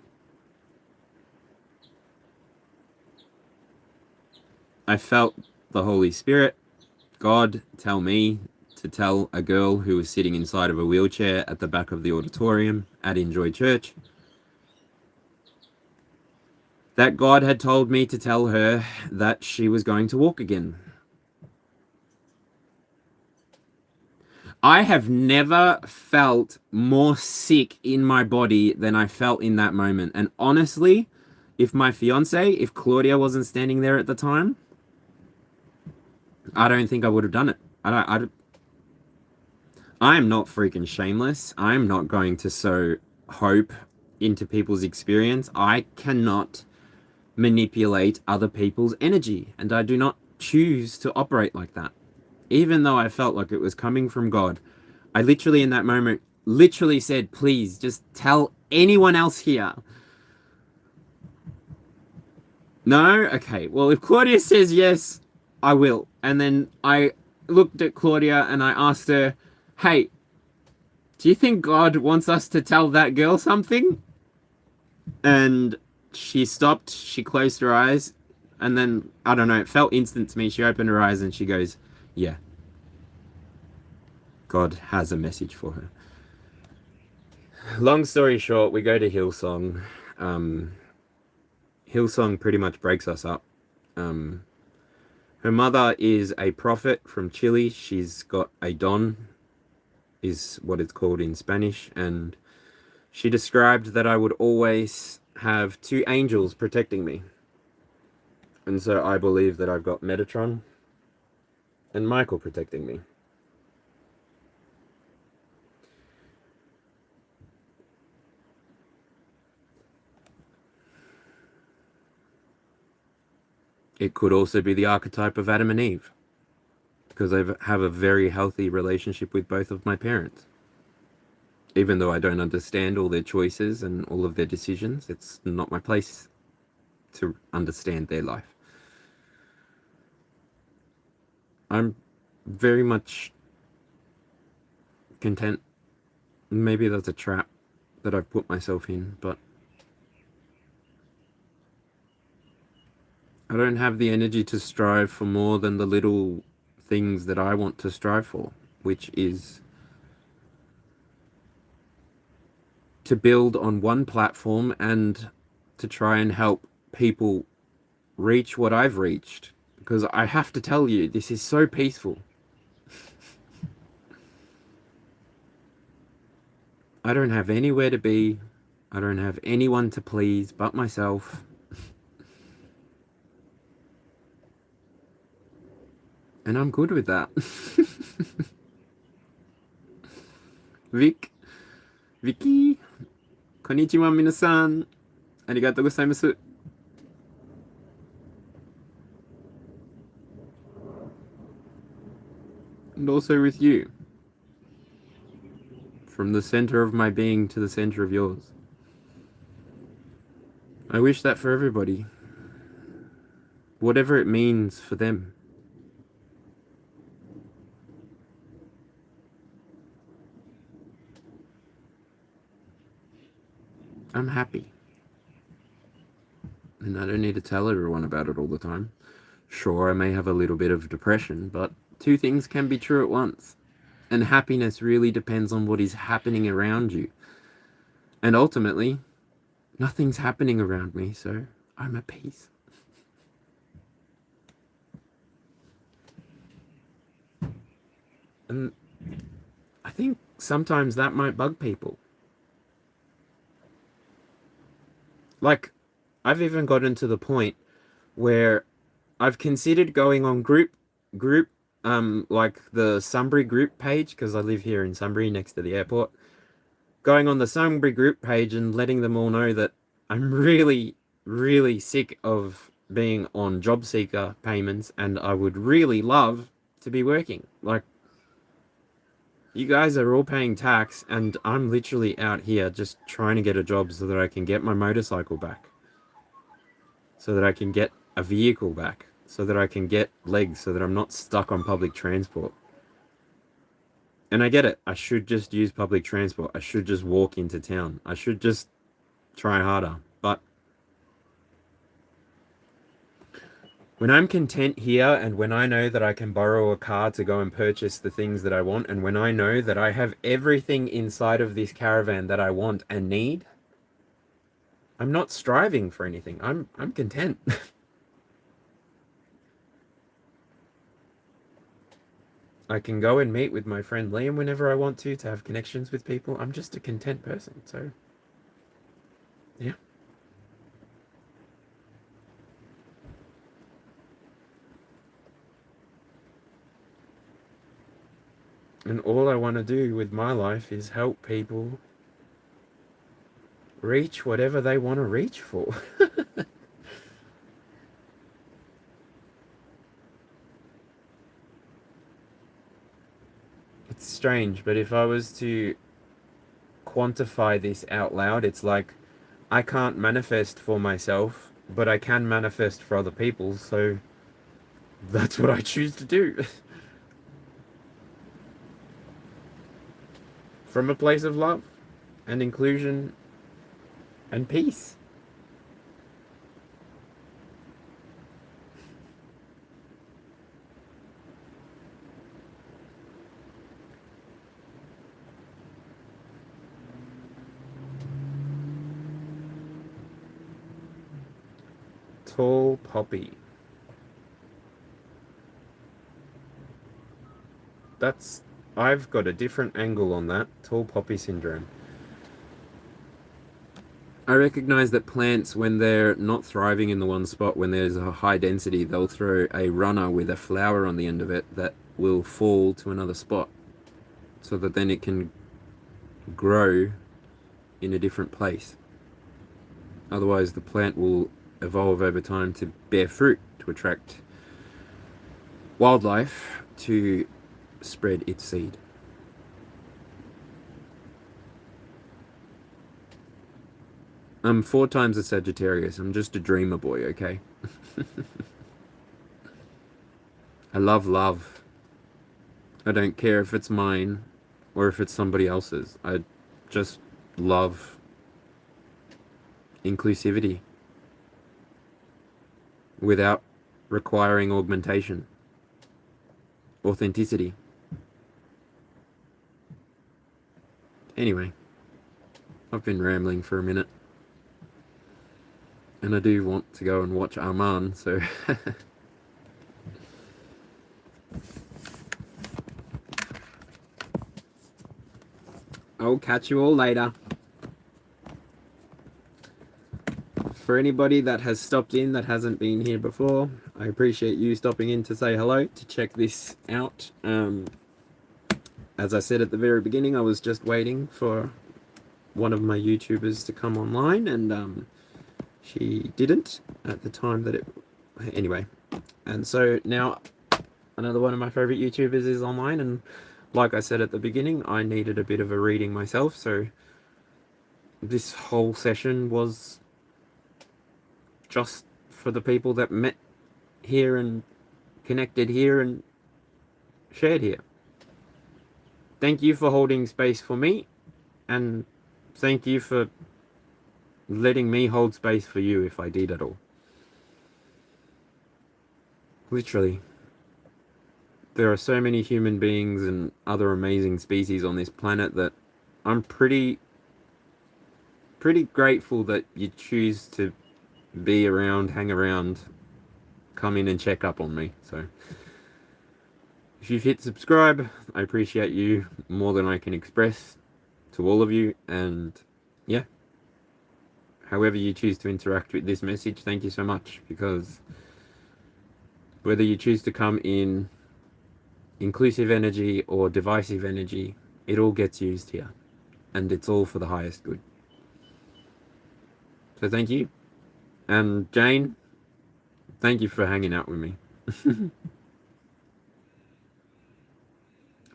felt the Holy Spirit, God, tell me to tell a girl who was sitting inside of a wheelchair at the back of the auditorium at Enjoy Church that God had told me to tell her that she was going to walk again. I have never felt more sick in my body than I felt in that moment. And honestly, if Claudia wasn't standing there at the time, I don't think I would have done it. I am not freaking shameless. I'm not going to sow hope into people's experience. I cannot manipulate other people's energy, and I do not choose to operate like that. Even though I felt like it was coming from God, I literally in that moment said, please just tell anyone else here. No? Okay. Well, if Claudia says yes, I will. And then I looked at Claudia and I asked her, hey, do you think God wants us to tell that girl something? And she stopped, she closed her eyes, and then, I don't know, it felt instant to me. She opened her eyes and she goes, yeah, God has a message for her. Long story short, we go to Hillsong. Hillsong pretty much breaks us up. Her mother is a prophet from Chile. She's got a don, is what it's called in Spanish, and she described that I would always have 2 angels protecting me. And so I believe that I've got Metatron and Michael protecting me. It could also be the archetype of Adam and Eve, because I have a very healthy relationship with both of my parents. Even though I don't understand all their choices and all of their decisions, it's not my place to understand their life. I'm very much content. Maybe that's a trap that I've put myself in, but I don't have the energy to strive for more than the little things that I want to strive for, which is to build on one platform and to try and help people reach what I've reached. Because I have to tell you, this is so peaceful. I don't have anywhere to be. I don't have anyone to please but myself. And I'm good with that. Vicky, konnichiwa minasan. Arigatou gozaimasu. And also with you. From the center of my being to the center of yours. I wish that for everybody. Whatever it means for them. I'm happy. And I don't need to tell everyone about it all the time. Sure, I may have a little bit of depression, but 2 things can be true at once. And happiness really depends on what is happening around you. And ultimately, nothing's happening around me, so I'm at peace. And I think sometimes that might bug people. Like, I've even gotten to the point where I've considered going on group, like the Sunbury group page, because I live here in Sunbury next to the airport. Going on the Sunbury group page and letting them all know that I'm really, really sick of being on job seeker payments and I would really love to be working. Like, you guys are all paying tax and I'm literally out here just trying to get a job so that I can get my motorcycle back. So that I can get a vehicle back. So that I can get legs so that I'm not stuck on public transport. And I get it. I should just use public transport. I should just walk into town. I should just try harder. But When I'm content here, and when I know that I can borrow a car to go and purchase the things that I want, and when I know that I have everything inside of this caravan that I want and need, I'm not striving for anything. I'm content. I can go and meet with my friend Liam whenever I want to have connections with people. I'm just a content person, so yeah. And all I want to do with my life is help people reach whatever they want to reach for. It's strange, but if I was to quantify this out loud, it's like I can't manifest for myself, but I can manifest for other people, so that's what I choose to do. From a place of love and inclusion and peace. Tall poppy. That's... I've got a different angle on that. Tall poppy syndrome. I recognize that plants, when they're not thriving in the one spot, when there's a high density, they'll throw a runner with a flower on the end of it that will fall to another spot, so that then it can grow in a different place. Otherwise, the plant will evolve over time to bear fruit, to attract wildlife to spread its seed. I'm 4 times a Sagittarius. I'm just a dreamer boy, okay? I love love. I don't care if it's mine or if it's somebody else's. I just love inclusivity without requiring augmentation. Authenticity. Anyway, I've been rambling for a minute. And I do want to go and watch Arman, so... I'll catch you all later. For anybody that has stopped in that hasn't been here before, I appreciate you stopping in to say hello, to check this out. As I said at the very beginning, I was just waiting for one of my YouTubers to come online, and she didn't at the time that it... Anyway, and so now another one of my favorite YouTubers is online, and like I said at the beginning, I needed a bit of a reading myself, so this whole session was just for the people that met here and connected here and shared here. Thank you for holding space for me, and thank you for letting me hold space for you if I did at all. Literally. There are so many human beings and other amazing species on this planet that I'm pretty grateful that you choose to be around, hang around, come in and check up on me. So if you've hit subscribe, I appreciate you more than I can express to all of you. And yeah, however you choose to interact with this message, thank you so much, because whether you choose to come in inclusive energy or divisive energy, it all gets used here, and it's all for the highest good. So thank you. And Jane, thank you for hanging out with me.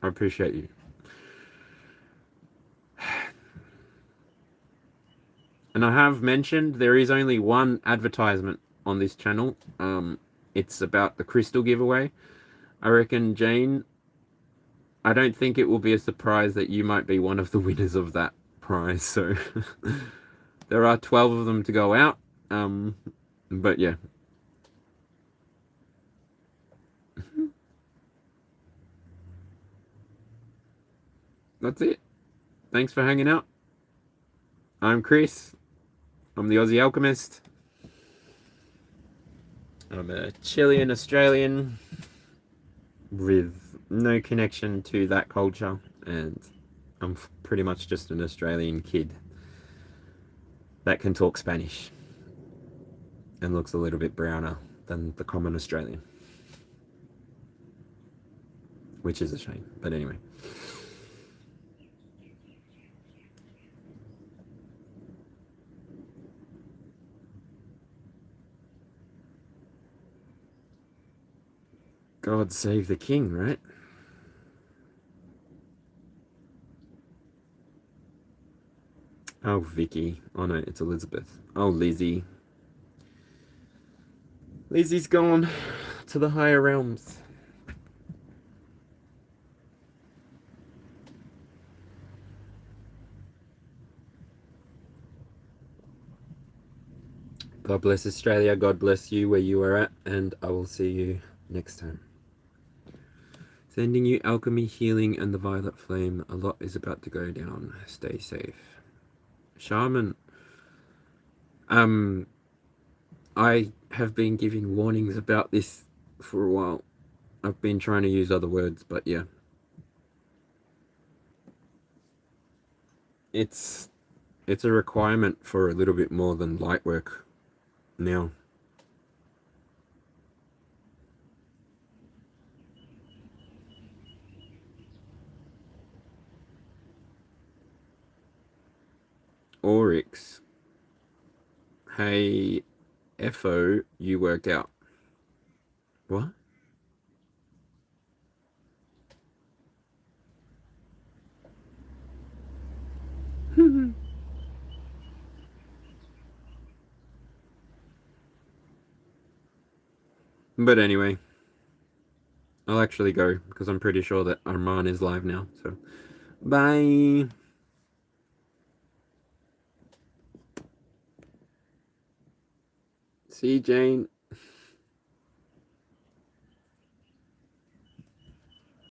I appreciate you. And I have mentioned there is only one advertisement on this channel. It's about the crystal giveaway. I reckon, Jane, I don't think it will be a surprise that you might be one of the winners of that prize. So there are 12 of them to go out. But yeah. that's it. Thanks for hanging out. I'm Chris. I'm the Aussie Alchemist. I'm a Chilean Australian with no connection to that culture, and I'm pretty much just an Australian kid that can talk Spanish and looks a little bit browner than the common Australian, which is a shame, but anyway. God save the king, right? Oh, Vicky. Oh no, it's Elizabeth. Oh, Lizzie. Lizzie's gone to the higher realms. God bless Australia. God bless you where you are at, and I will see you next time. Sending you alchemy, healing, and the violet flame. A lot is about to go down. Stay safe. Shaman. I have been giving warnings about this for a while. I've been trying to use other words, but yeah. It's a requirement for a little bit more than light work now. Oryx. Hey, FO, you worked out. What? But anyway, I'll actually go because I'm pretty sure that Arman is live now. So, bye. See you, Jane.